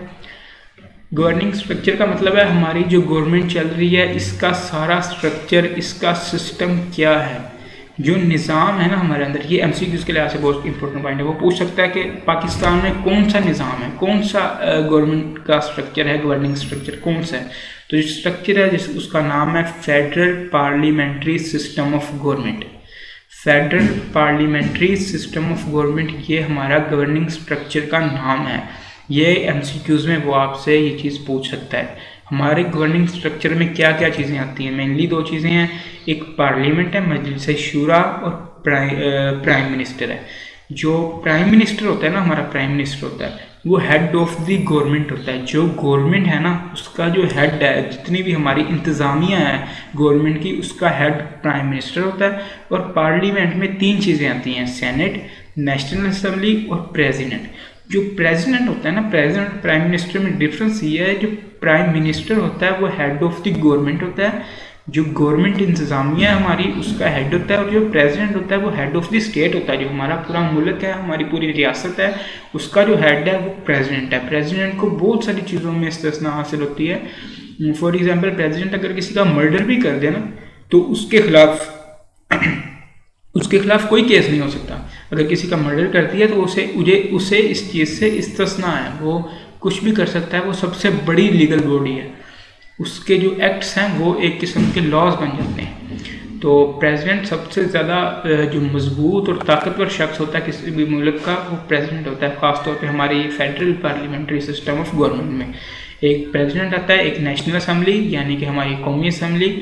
गवर्निंग स्ट्रक्चर का मतलब है हमारी जो गवर्नमेंट चल रही है इसका सारा स्ट्रक्चर, इसका सिस्टम क्या है, जो निज़ाम है ना हमारे अंदर। ये एमसीक्यूज़ के लिहाज से बहुत इंपॉर्टेंट पॉइंट है। वो पूछ सकता है कि पाकिस्तान में कौन सा निज़ाम है, कौन सा गवर्नमेंट का स्ट्रक्चर है, गवर्निंग स्ट्रक्चर कौन सा है। तो जो स्ट्रक्चर है उसका नाम है federal parliamentary system of government. Federal parliamentary system of government ये हमारा गवर्निंग स्ट्रक्चर का नाम है। ये एमसीक्यूज़ में वो आपसे ये चीज़ पूछ सकता है। हमारे गवर्निंग स्ट्रक्चर में क्या क्या चीज़ें आती हैं, मेनली 2 चीज़ें हैं। एक पार्लियामेंट है, मजलिस शूरा, और प्राइम मिनिस्टर है। जो प्राइम मिनिस्टर होता है ना, हमारा प्राइम मिनिस्टर होता है वो हेड ऑफ द गवर्नमेंट होता है। जो गवर्नमेंट है ना उसका जो हेड है, जितनी भी हमारी इंतज़ामिया है गवर्नमेंट की, उसका हेड प्राइम मिनिस्टर होता है। और पार्लियामेंट में 3 चीज़ें आती हैं, सेनेट, नेशनल असेंबली और प्रेसिडेंट। जो प्रेसिडेंट होता है ना, प्रेसिडेंट प्राइम मिनिस्टर में डिफरेंस ये है, जो प्राइम मिनिस्टर होता है वो हेड ऑफ द गवर्नमेंट होता है, जो गवर्नमेंट इंतज़ामिया हमारी उसका हेड होता है, और जो प्रेसिडेंट होता है वो हेड ऑफ द स्टेट होता है। जो हमारा पूरा मुल्क है, हमारी पूरी रियासत है, उसका जो हेड है वो प्रेसिडेंट है। प्रेसिडेंट को बहुत सारी चीज़ों में इस्तिस्ना हासिल होती है। फॉर एग्जाम्पल प्रेसिडेंट अगर किसी का मर्डर भी कर दे ना तो उसके खिलाफ कोई केस नहीं हो सकता। अगर किसी का मर्डर करती है तो उसे इस चीज़ से इस्तिस्ना है, वो कुछ भी कर सकता है। वो सबसे बड़ी लीगल बॉडी है, उसके जो एक्ट्स हैं वो एक किस्म के लॉज बन जाते हैं। तो प्रेसिडेंट सबसे ज़्यादा जो मजबूत और ताकतवर शख्स होता है किसी भी मुल्क का, वो प्रेसिडेंट होता है। ख़ासतौर पे हमारे federal parliamentary system of government में एक प्रेसिडेंट आता है, एक नेशनल असेंबली यानी कि हमारी कौमी असेंबली,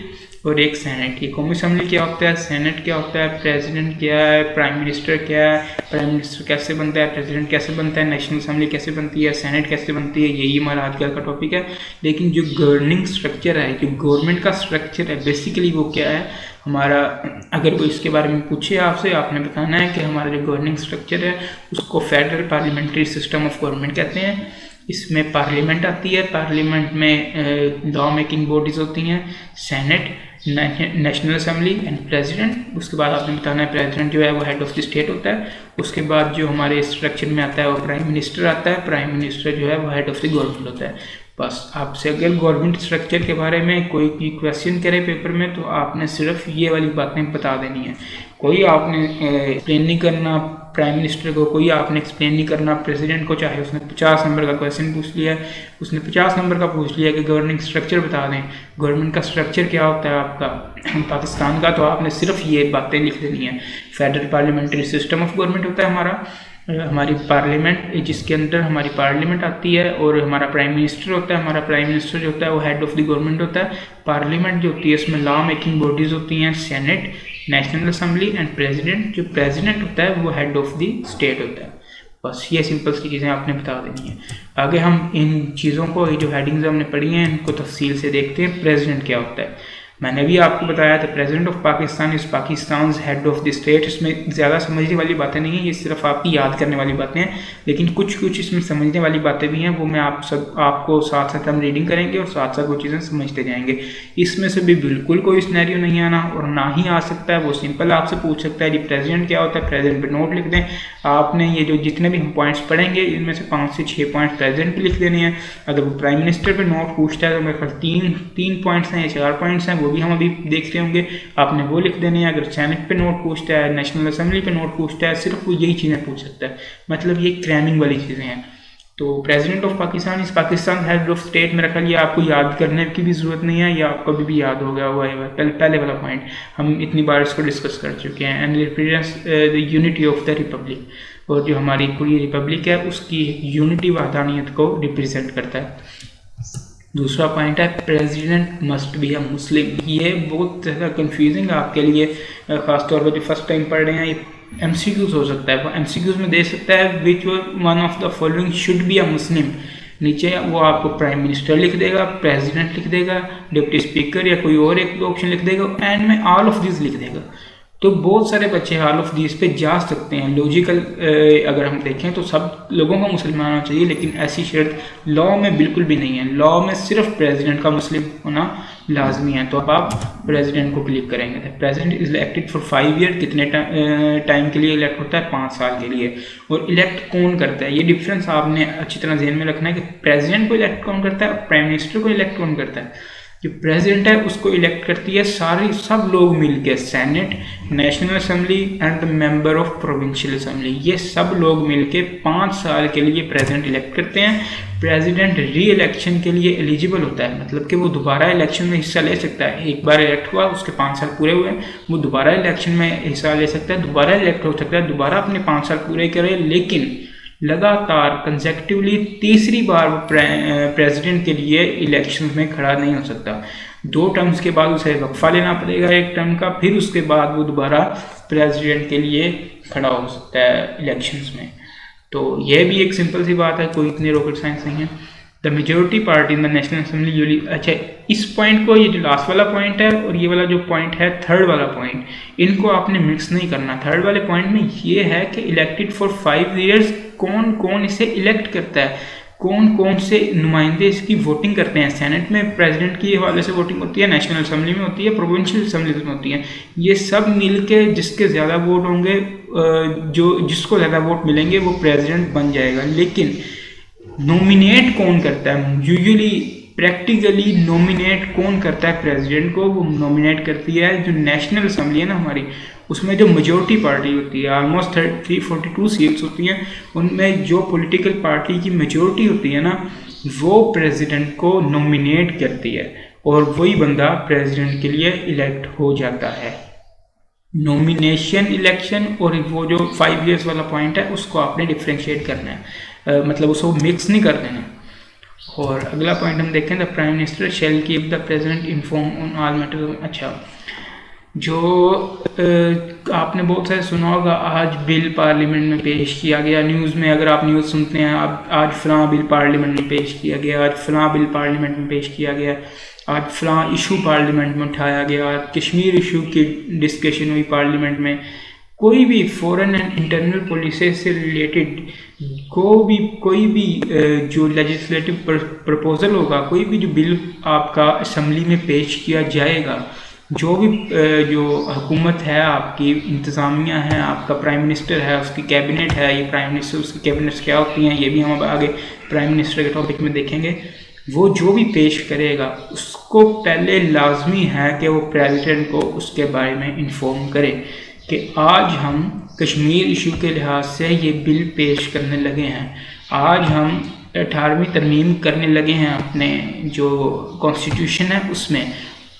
और एक सेनेट। ये कौमी असेंबली क्या होता है, सेनेट क्या होता है, प्रेसिडेंट क्या है, प्राइम मिनिस्टर क्या है, प्राइम मिनिस्टर कैसे बनता है, प्रेसिडेंट कैसे बनता है, नेशनल असेंबली कैसे बनती है, सेनेट कैसे बनती है, यही हमारा आजकल का टॉपिक है। लेकिन जो गवर्निंग स्ट्रक्चर है, जो गवर्नमेंट का स्ट्रक्चर है, बेसिकली वो क्या है हमारा। अगर कोई इसके बारे में पूछे आपसे, आपने बताना है कि हमारा जो गवर्निंग स्ट्रक्चर है उसको federal parliamentary system of government कहते हैं। इसमें पार्लियामेंट आती है, पार्लियामेंट में लॉ मेकिंग बॉडीज़ होती हैं, senate, national assembly and president. उसके बाद आपने बताना है प्रेसिडेंट जो है वो हेड ऑफ द स्टेट होता है। उसके बाद जो हमारे स्ट्रक्चर में आता है वो प्राइम मिनिस्टर आता है। प्राइम मिनिस्टर जो है वो हेड ऑफ द गवर्नमेंट होता है। बस आपसे अगर गवर्नमेंट स्ट्रक्चर के बारे में कोई क्वेश्चन करे पेपर में तो आपने सिर्फ ये वाली बातें बता देनी है। कोई आपने एक्सप्लेन नहीं करना प्राइम मिनिस्टर को, कोई आपने एक्सप्लेन नहीं करना प्रेसिडेंट को। चाहे उसने 50 नंबर का क्वेश्चन पूछ लिया है, उसने 50 नंबर का पूछ लिया कि गवर्निंग स्ट्रक्चर बता दें, गवर्नमेंट का स्ट्रक्चर क्या होता है आपका पाकिस्तान का, तो आपने सिर्फ ये बातें लिख देनी है। Federal parliamentary system of government होता है हमारी पार्लियामेंट, जिसके अंदर हमारी पार्लियामेंट आती है, और हमारा प्राइम मिनिस्टर होता है। हमारा प्राइम मिनिस्टर जो होता है वो हेड ऑफ द गवर्नमेंट होता है। पार्लियामेंट जो होती है इसमें लॉ मेकिंग बॉडीज़ होती हैं, senate, national assembly and president. जो प्रेसिडेंट होता है वो हेड ऑफ द स्टेट होता है। बस ये सिंपल सी चीज़ें आपने बता देनी है। आगे हम इन चीज़ों को, ये जो हेडिंग्स हमने पढ़ी हैं, इनको तफसील से देखते हैं। प्रेसिडेंट क्या होता है मैंने भी आपको बताया था, president of Pakistan is Pakistan head of the state. इसमें ज़्यादा समझने वाली बातें नहीं है, ये सिर्फ आपकी याद करने वाली बातें हैं, लेकिन कुछ इसमें समझने वाली बातें भी हैं। वो मैं आपको साथ साथ हम रीडिंग करेंगे और साथ साथ वो चीज़ें समझते जाएंगे। इसमें से भी बिल्कुल कोई सिनेरियो नहीं आना और ना ही आ सकता है। वो सिंपल आपसे पूछ सकता है जी प्रेसिडेंट क्या होता है, प्रेसिडेंट पर नोट लिख दें। आपने ये जो जितने भी हम पॉइंट्स पढ़ेंगे इनमें से 5 से 6 पॉइंट्स प्रेसिडेंट पर लिख देने हैं। अगर वो प्राइम मिनिस्टर पर नोट पूछता है तो मेरे ख्याल 3 पॉइंट्स हैं या 4 पॉइंट्स हैं, वो भी हम अभी देखते होंगे, आपने वो लिख देने हैं। अगर सेनेट पे नोट पूछता है, नेशनल असेंबली पे नोट पूछता है, सिर्फ वो यही चीज़ें पूछ सकता है। मतलब ये क्रैमिंग वाली चीज़ें हैं। तो प्रेसिडेंट ऑफ पाकिस्तान इस पाकिस्तान हेड ऑफ स्टेट में रखा लिया, आपको याद करने की भी ज़रूरत नहीं है, या आपको भी याद हो गया हुआ है। पहले वाला पॉइंट हम इतनी बार इसको डिस्कस कर चुके हैं। And represents the unity of the Republic, और जो हमारी पूरी रिपब्लिक है उसकी यूनिटी वहदानियत को रिप्रेजेंट करता है। दूसरा पॉइंट है प्रेसिडेंट मस्ट बी अ मुस्लिम। ये बहुत ज़्यादा कन्फ्यूजिंग है आपके लिए, ख़ासतौर पर जो फर्स्ट टाइम पढ़ रहे हैं। ये MCQs हो सकता है, वो MCQs में दे सकता है which one of the following should be a Muslim. नीचे वो आपको प्राइम मिनिस्टर लिख देगा, प्रेसिडेंट लिख देगा, डिप्टी स्पीकर या कोई और एक ऑप्शन लिख देगा, एंड में ऑल ऑफ दिस लिख देगा। तो बहुत सारे बच्चे ऑल ऑफ दिस पे जा सकते हैं। लॉजिकल अगर हम देखें तो सब लोगों का मुसलमान होना चाहिए, लेकिन ऐसी शर्त लॉ में बिल्कुल भी नहीं है। लॉ में सिर्फ प्रेसिडेंट का मुस्लिम होना लाजमी है। तो अब आप प्रेसिडेंट को क्लिक करेंगे। President is elected for 5 year. कितने टाइम के लिए इलेक्ट होता है? 5 साल के लिए। और इलेक्ट कौन करता है, ये डिफरेंस आपने अच्छी तरह ज़हन में रखना है कि प्रेसिडेंट को इलेक्ट कौन करता है और प्राइम मिनिस्टर को इलेक्ट कौन करता है। जो प्रेसिडेंट है उसको इलेक्ट करती है सब लोग मिलकर, senate, national assembly and the member of provincial assembly. ये सब लोग मिलकर 5 साल के लिए प्रेसिडेंट इलेक्ट करते हैं। प्रेसिडेंट री इलेक्शन के लिए एलिजिबल होता है, मतलब कि वो दोबारा इलेक्शन में हिस्सा ले सकता है। एक बार इलेक्ट हुआ, उसके 5 साल पूरे हुए, वो दोबारा इलेक्शन में हिस्सा ले सकता है, दोबारा इलेक्ट हो सकता है, दोबारा अपने 5 साल पूरे करे। लेकिन लगातार कंसेक्टिवली तीसरी बार वो प्रेसिडेंट के लिए इलेक्शन में खड़ा नहीं हो सकता। 2 टर्म्स के बाद उसे वक्फा लेना पड़ेगा 1 टर्म का, फिर उसके बाद वो दोबारा प्रेसिडेंट के लिए खड़ा हो सकता है इलेक्शंस में। तो यह भी एक सिंपल सी बात है, कोई इतनी रॉकेट साइंस नहीं है। The majority party in the national assembly. अच्छा, इस पॉइंट को, ये जो लास्ट वाला पॉइंट है और ये वाला जो पॉइंट है थर्ड वाला पॉइंट, इनको आपने मिक्स नहीं करना। थर्ड वाले पॉइंट में ये है कि इलेक्टेड फॉर 5 ईयर्स, कौन कौन इसे इलेक्ट करता है, कौन कौन से नुमाइंदे इसकी वोटिंग करते हैं। सेनेट में प्रेसिडेंट की हवाले से वोटिंग होती है, नेशनल असेंबली में होती है, प्रोविंशियल असेंबली में होती है। ये सब मिलके जिसके ज़्यादा वोट होंगे, जिसको ज़्यादा वोट मिलेंगे वो प्रेसिडेंट बन जाएगा। लेकिन नॉमिनेट कौन करता है? यूजुअली प्रैक्टिकली नॉमिनेट कौन करता है प्रेसिडेंट को? वो नॉमिनेट करती है जो नेशनल असेंबली है ना हमारी, उसमें जो मेजोरिटी पार्टी होती है, ऑलमोस्ट 342 सीट्स होती हैं, उनमें जो पॉलिटिकल पार्टी की मेजोरिटी होती है ना, वो प्रेसिडेंट को नॉमिनेट करती है और वही बंदा प्रेसिडेंट के लिए इलेक्ट हो जाता है। नॉमिनेशन इलेक्शन और वो जो 5 ईयर्स वाला पॉइंट है उसको आपने डिफ्रेंशिएट करना है, मतलब उसको मिक्स नहीं कर देना। और अगला पॉइंट हम देखें, the prime minister shell keep the president inform on all matter. अच्छा, जो आपने बहुत सारे सुना होगा, आज बिल पार्लियामेंट में पेश किया गया। न्यूज़ में अगर आप न्यूज़ सुनते हैं, आज फलां बिल पार्लियामेंट में पेश किया गया, आज फलां बिल पार्लियामेंट में पेश किया गया, आज फलां इशू पार्लियामेंट में उठाया गया, आज कश्मीर इशू की डिस्कशन हुई पार्लियामेंट में। कोई भी फॉरेन एंड इंटरनल पॉलिसी से रिलेटेड कोई भी जो लेजिस्लेटिव प्रपोजल होगा, कोई भी जो बिल आपका असेंबली में पेश किया जाएगा, जो भी जो हुकूमत है, आपकी इंतज़ामिया है, आपका प्राइम मिनिस्टर है, उसकी कैबिनेट है, ये प्राइम मिनिस्टर उसकी कैबिनेट्स क्या होती हैं, ये भी हम आगे प्राइम मिनिस्टर के टॉपिक में देखेंगे। वो जो भी पेश करेगा उसको पहले लाजमी है कि वो प्रेसिडेंट को उसके बारे में इन्फॉर्म करे कि आज हम कश्मीर इशू के लिहाज से ये बिल पेश करने लगे हैं, आज हम 18वीं तरमीम करने लगे हैं अपने जो कॉन्स्टिट्यूशन है उसमें।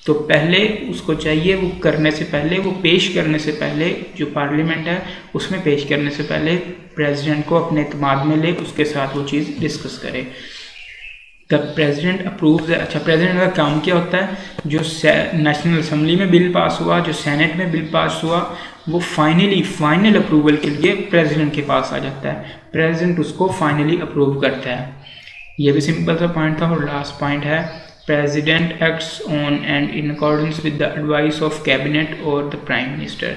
तो पहले उसको चाहिए वो करने से पहले, वो पेश करने से पहले, जो पार्लियामेंट है उसमें पेश करने से पहले प्रेसिडेंट को अपने इत्मीनान में ले, उसके साथ वो चीज़ डिस्कस करे। The president approves. अच्छा, प्रेसिडेंट का काम क्या होता है? जो नेशनल असेंबली में बिल पास हुआ, जो सेनेट में बिल पास हुआ, वो फाइनल अप्रूवल के लिए प्रेसिडेंट के पास आ जाता है। प्रेसिडेंट उसको फाइनली अप्रूव करता है। ये भी सिंपल सा पॉइंट था। और लास्ट पॉइंट है, president acts on and in accordance with the advice of cabinet और the prime minister.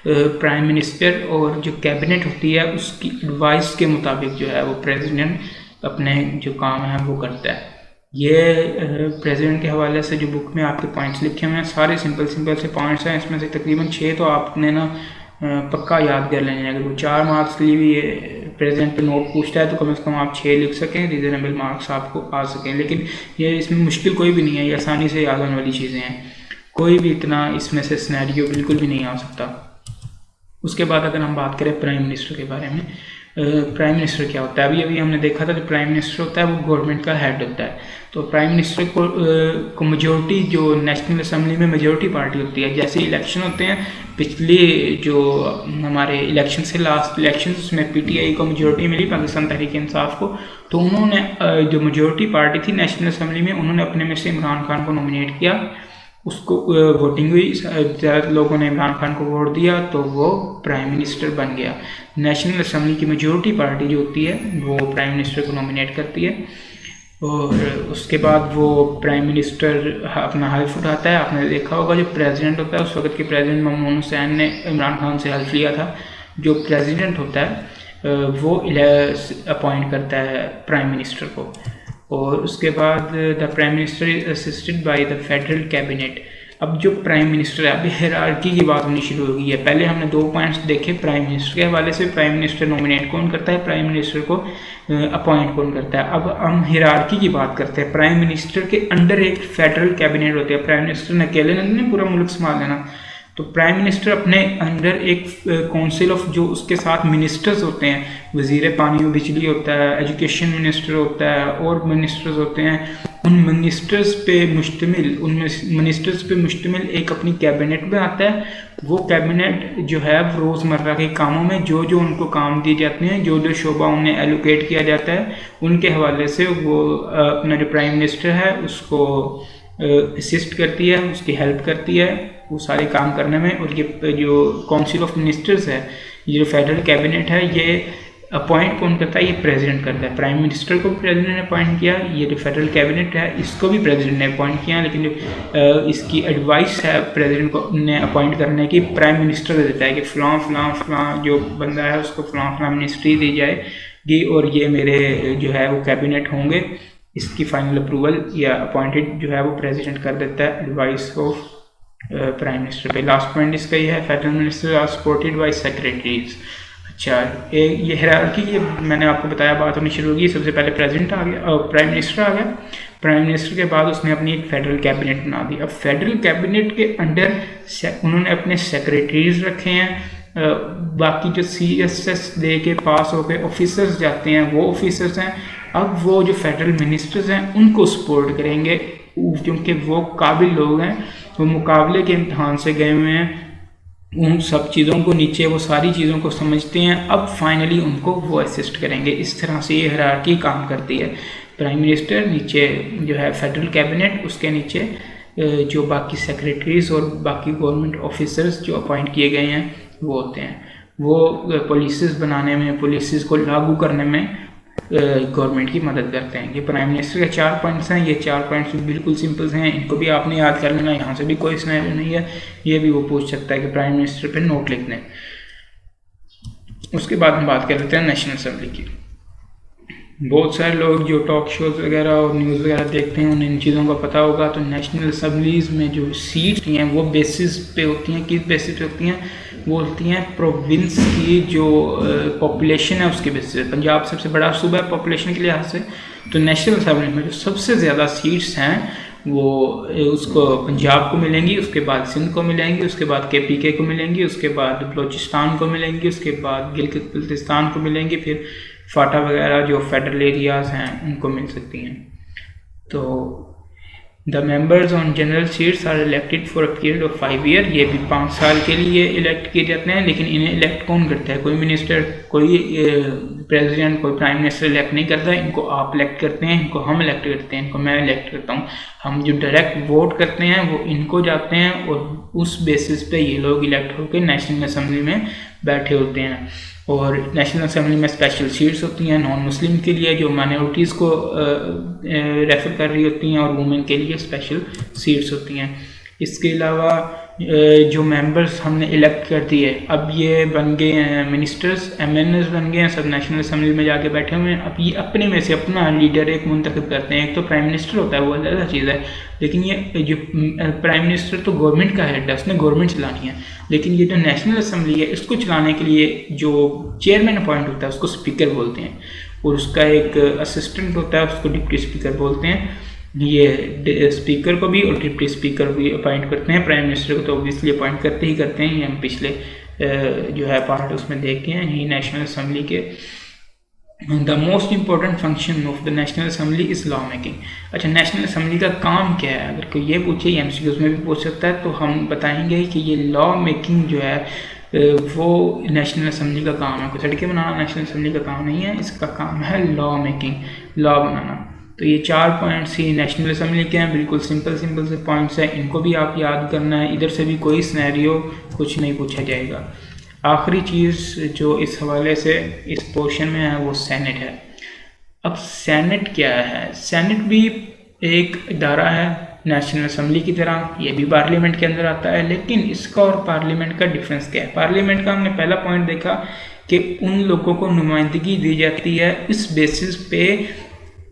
Prime minister और जो कैबिनेट होती है उसकी एडवाइस के मुताबिक जो है वो प्रेसिडेंट अपने जो काम है वो करता है। ये प्रेसिडेंट के हवाले से जो बुक में आपके पॉइंट्स लिखे हुए हैं सारे सिंपल से पॉइंट्स हैं। इसमें से तकरीबन 6 तो आपने ना पक्का याद कर लेने हैं। अगर वो 4 मार्क्स के लिए भी प्रेसिडेंट पे नोट पूछता है तो कम से कम आप 6 लिख सकें, रीजनेबल मार्क्स आपको आ सकें। लेकिन ये इसमें मुश्किल कोई भी नहीं है, ये आसानी से याद होने वाली चीज़ें हैं। कोई भी इतना इसमें से सिनेरियो बिल्कुल भी नहीं आ सकता। उसके बाद अगर हम बात करें प्राइम मिनिस्टर के बारे में, प्राइम मिनिस्टर क्या होता है? अभी हमने देखा था, जो प्राइम मिनिस्टर होता है वो गवर्नमेंट का हेड होता है। तो प्राइम मिनिस्टर को मेजोरिटी, जो नेशनल असेंबली में मेजोरिटी पार्टी होती है, जैसे इलेक्शन होते हैं पिछले जो हमारे इलेक्शन से लास्ट इलेक्शन, उसमें पीटीआई को मेजोरिटी मिली, पाकिस्तान तहरीक इंसाफ को। तो उन्होंने जो मेजोरिटी पार्टी थी नेशनल असेंबली में, उन्होंने अपने में से इमरान खान को नॉमिनेट किया, उसको वोटिंग हुई, ज़्यादातर लोगों ने इमरान खान को वोट दिया, तो वो प्राइम मिनिस्टर बन गया। नेशनल असेंबली की मेजोरिटी पार्टी जो होती है वो प्राइम मिनिस्टर को नॉमिनेट करती है, और उसके बाद वो प्राइम मिनिस्टर अपना हल्फ उठाता है। आपने देखा होगा जो प्रेसिडेंट होता है, उस वक्त के प्रेसिडेंट ममनून हुसैन ने इमरान खान से हल्फ लिया था। जो प्रेसिडेंट होता है वो अपॉइंट करता है प्राइम मिनिस्टर को, और उसके बाद the prime minister is assisted by the federal cabinet. अब जो प्राइम मिनिस्टर है, अभी हायरार्की की बात होनी शुरू हो गई है। पहले हमने 2 पॉइंट्स देखे प्राइम मिनिस्टर के हवाले से, प्राइम मिनिस्टर नॉमिनेट कौन करता है, प्राइम मिनिस्टर को अपॉइंट कौन करता है। अब हम हायरार्की की बात करते हैं। प्राइम मिनिस्टर के अंडर एक फेडरल कैबिनेट होती है। प्राइम मिनिस्टर ने अकेले नहीं पूरा मुल्क संभाल लेना, तो प्राइम मिनिस्टर अपने अंडर एक काउंसिल ऑफ, जो उसके साथ मिनिस्टर्स होते हैं, वजीर पानी और बिजली होता है, एजुकेशन मिनिस्टर होता है, और मिनिस्टर्स होते हैं। उन मिनिस्टर्स पे मुश्तमिल एक अपनी कैबिनेट में आता है। वो कैबिनेट जो है रोज़मर्रा के कामों में जो उनको काम दिए जाते हैं, जो शोबा उन्हें एलोकेट किया जाता है, उनके हवाले से वो अपना जो प्राइम मिनिस्टर है उसको असिस्ट करती है, उसकी हेल्प करती है वो सारे काम करने में। और ये जो काउंसिल ऑफ मिनिस्टर्स है, ये जो फेडरल कैबिनेट है, ये अपॉइंट कौन करता है, ये प्रेसिडेंट करता है। प्राइम मिनिस्टर को प्रेसिडेंट ने अपॉइंट किया, ये जो फेडरल कैबिनेट है इसको भी प्रेसिडेंट ने अपॉइंट किया, लेकिन जो इसकी एडवाइस है प्रेसिडेंट को ने अपॉइंट करने की, प्राइम मिनिस्टर देता है कि फ़लाँ जो बंदा है उसको फ़लाँ मिनिस्ट्री दी जाएगी, और ये मेरे जो है वो कैबिनेट होंगे। इसकी फाइनल अप्रूवल या अपॉइंटेड जो है वो प्रेसिडेंट कर देता है एडवाइस ऑफ प्राइम मिनिस्टर पे। लास्ट पॉइंट इसका ये है, federal minister are supported by secretaries. अच्छा, ये हायरार्की ये मैंने आपको बताया, बात होनी शुरू होगी। सबसे पहले प्रेसिडेंट आ गया और प्राइम मिनिस्टर आ गया। प्राइम मिनिस्टर के बाद उसने अपनी एक फेडरल कैबिनेट बना दी। अब फेडरल कैबिनेट के अंडर उन्होंने अपने सेक्रेटरीज रखे हैं। बाकी जो CSS दे के पास होकर ऑफिसर्स जाते हैं वो ऑफिसर्स हैं। अब वो जो फेडरल मिनिस्टर्स हैं उनको सपोर्ट करेंगे, क्योंकि वो काबिल लोग हैं, वो मुकाबले के इम्तहान से गए हुए हैं, उन सब चीज़ों को नीचे वो सारी चीज़ों को समझते हैं। अब फाइनली उनको वो असिस्ट करेंगे। इस तरह से ये हायरार्की काम करती है। प्राइम मिनिस्टर, नीचे जो है फेडरल कैबिनेट, उसके नीचे जो बाकी सेक्रेटरीज और बाकी गवर्नमेंट ऑफिसर्स जो अपॉइंट किए गए हैं वो होते हैं। वो पॉलिसीज़ बनाने में, पॉलिसीज़ को लागू करने में गवर्नमेंट की मदद करते हैं। ये प्राइम मिनिस्टर के 4 पॉइंट्स हैं। ये 4 पॉइंट्स बिल्कुल सिंपल हैं, इनको भी आपने याद कर लेना। यहाँ से भी कोई सिनेरियो नहीं है, ये भी वो पूछ सकता है कि प्राइम मिनिस्टर पे नोट लिख दें। उसके बाद हम बात कर लेते हैं नेशनल असेंबली की। बहुत सारे लोग जो टॉक शोज वगैरह और न्यूज़ वगैरह देखते हैं उन्हें इन चीज़ों का पता होगा। तो नेशनल असेंबलीज़ में जो सीट्स हैं वो बेसिस पे होती हैं। किस बेसिस पे होती हैं? वो होती हैं प्रोविंस की जो पॉपुलेशन है उसके बेसिस पे। पंजाब सबसे बड़ा सूबा है पॉपुलेशन के लिहाज से, तो नेशनल असेंबली में जो सबसे ज़्यादा सीट्स हैं वो उसको पंजाब को मिलेंगी, उसके बाद सिंध को मिलेंगी, उसके बाद KPK को मिलेंगी, उसके बाद बलोचिस्तान को मिलेंगी, उसके बाद गिलगित बल्तिस्तान को मिलेंगी, फिर फाटा वगैरह जो फेडरल एरियाज़ हैं उनको मिल सकती हैं। तो the members on general seats are elected for a period of 5 year. ये भी 5 साल के लिए इलेक्ट किए जाते हैं, लेकिन इन्हें इलेक्ट कौन करता है? कोई मिनिस्टर, कोई प्रेसिडेंट, कोई प्राइम मिनिस्टर इलेक्ट नहीं करता है। इनको आप इलेक्ट करते हैं, इनको हम इलेक्ट करते हैं, इनको मैं इलेक्ट करता हूँ। हम जो डायरेक्ट वोट करते हैं वो इनको जाते हैं, और उस बेसिस पे ये लोग इलेक्ट होकर नेशनल असेंबली में बैठे होते हैं। और नेशनल असेंबली में स्पेशल सीट्स होती हैं नॉन मुस्लिम के लिए, जो माइनॉरिटीज़ को रेफर कर रही होती हैं, और वुमेन के लिए स्पेशल सीट्स होती हैं। इसके अलावा जो मेंबर्स हमने इलेक्ट कर दिए, अब ये बन गए हैं मिनिस्टर्स, MNs बन गए हैं, सब नेशनल असेंबली में जाके बैठे हुए हैं। अब ये अपने में से अपना लीडर एक मुंतखब करते हैं। एक तो प्राइम मिनिस्टर होता है, वो अलग चीज़ है, लेकिन ये जो प्राइम मिनिस्टर तो गवर्नमेंट का हेड है, उसने गवर्नमेंट चलानी है। लेकिन ये जो नेशनल असेंबली है इसको चलाने के लिए जो चेयरमैन अपॉइंट होता है उसको स्पीकर बोलते हैं, और उसका एक असिस्टेंट होता है उसको डिप्टी स्पीकर बोलते हैं। ये स्पीकर को भी और डिप्टी स्पीकर भी अपॉइंट करते हैं। प्राइम मिनिस्टर को तो ऑब्वियसली अपॉइंट करते ही करते हैं। ये हम पिछले जो है पार्ट उसमें देखे हैं ही नेशनल असेंबली के। The most important function of the national assembly is law making. अच्छा, नेशनल असम्बली का काम क्या है? अगर कोई ये पूछे, एमसीक्यूज़ में भी पूछ सकता है, तो हम बताएंगे कि ये लॉ मेकिंग जो है वो नेशनल असम्बली का काम है। कोई सड़कें बनाना नेशनल असम्बली का काम नहीं है, इसका काम है लॉ मेकिंग, लॉ बनाना। तो ये 4 पॉइंट्स ही नेशनल असम्बली के हैं, बिल्कुल सिंपल से पॉइंट्स हैं, इनको भी आप याद करना है। इधर से भी कोई सिनेरियो कुछ नहीं पूछा जाएगा। आखिरी चीज़ जो इस हवाले से इस पोर्शन में है वो सेनेट है। अब सेनेट क्या है? सेनेट भी एक इदारा है नेशनल असम्बली की तरह, ये भी पार्लियामेंट के अंदर आता है। लेकिन इसका और पार्लियामेंट का डिफरेंस क्या है? पार्लियामेंट का हमने पहला पॉइंट देखा कि उन लोगों को नुमाइंदगी दी जाती है इस बेसिस पे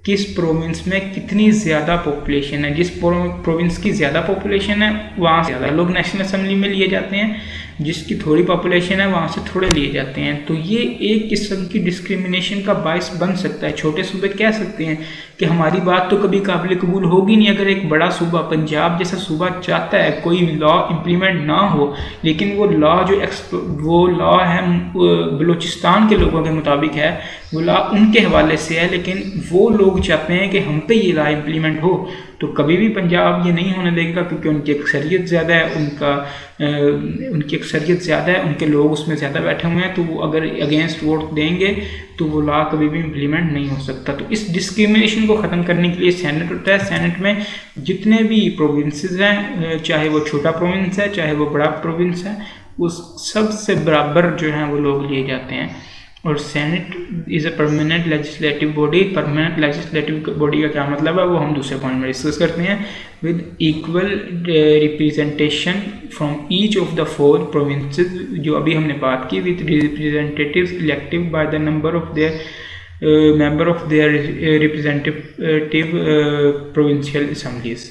किस प्रोविंस में कितनी ज़्यादा पॉपुलेशन है। जिस प्रोविंस की ज़्यादा पॉपुलेशन है वहाँ से ज़्यादा लोग नेशनल असम्बली में लिए जाते हैं, जिसकी थोड़ी पॉपुलेशन है वहाँ से थोड़े लिए जाते हैं। तो ये एक किस्म की डिस्क्रिमिनेशन का बायस बन सकता है। छोटे सूबे कह सकते हैं कि हमारी बात तो कभी काबिल कबूल होगी नहीं अगर एक बड़ा सूबा, पंजाब जैसा सूबा चाहता है कोई लॉ इम्प्लीमेंट ना हो, लेकिन वो लॉ है बलूचिस्तान के लोगों के मुताबिक है, वो लॉ उनके हवाले से है, लेकिन वो लोग चाहते हैं कि हम पे ये लॉ इम्प्लीमेंट हो। तो कभी भी पंजाब ये नहीं होने देगा, क्योंकि उनकी अक्सरियत ज़्यादा है, उनकी अक्सरियत ज़्यादा है, उनके लोग उसमें ज़्यादा बैठे हुए हैं। तो वो अगर अगेंस्ट वोट देंगे तो वो लॉ कभी भी इम्प्लीमेंट नहीं हो सकता। तो इस डिस्क्रिमिनेशन को ख़त्म करने के लिए सेनेट होता है। सेनेट में जितने भी प्रोविंसेस हैं, चाहे वो छोटा प्रोविंस है चाहे वो बड़ा प्रोविंस है, उस सब से बराबर जो है वो लोग लिए जाते हैं। और senate is a permanent legislative body. Permanent legislative body का क्या मतलब है वो हम दूसरे पॉइंट में डिस्कस करते हैं। With equal representation from each of the 4 provinces, जो अभी हमने बात की, with representatives elective by the number of their member of their representative provincial assemblies.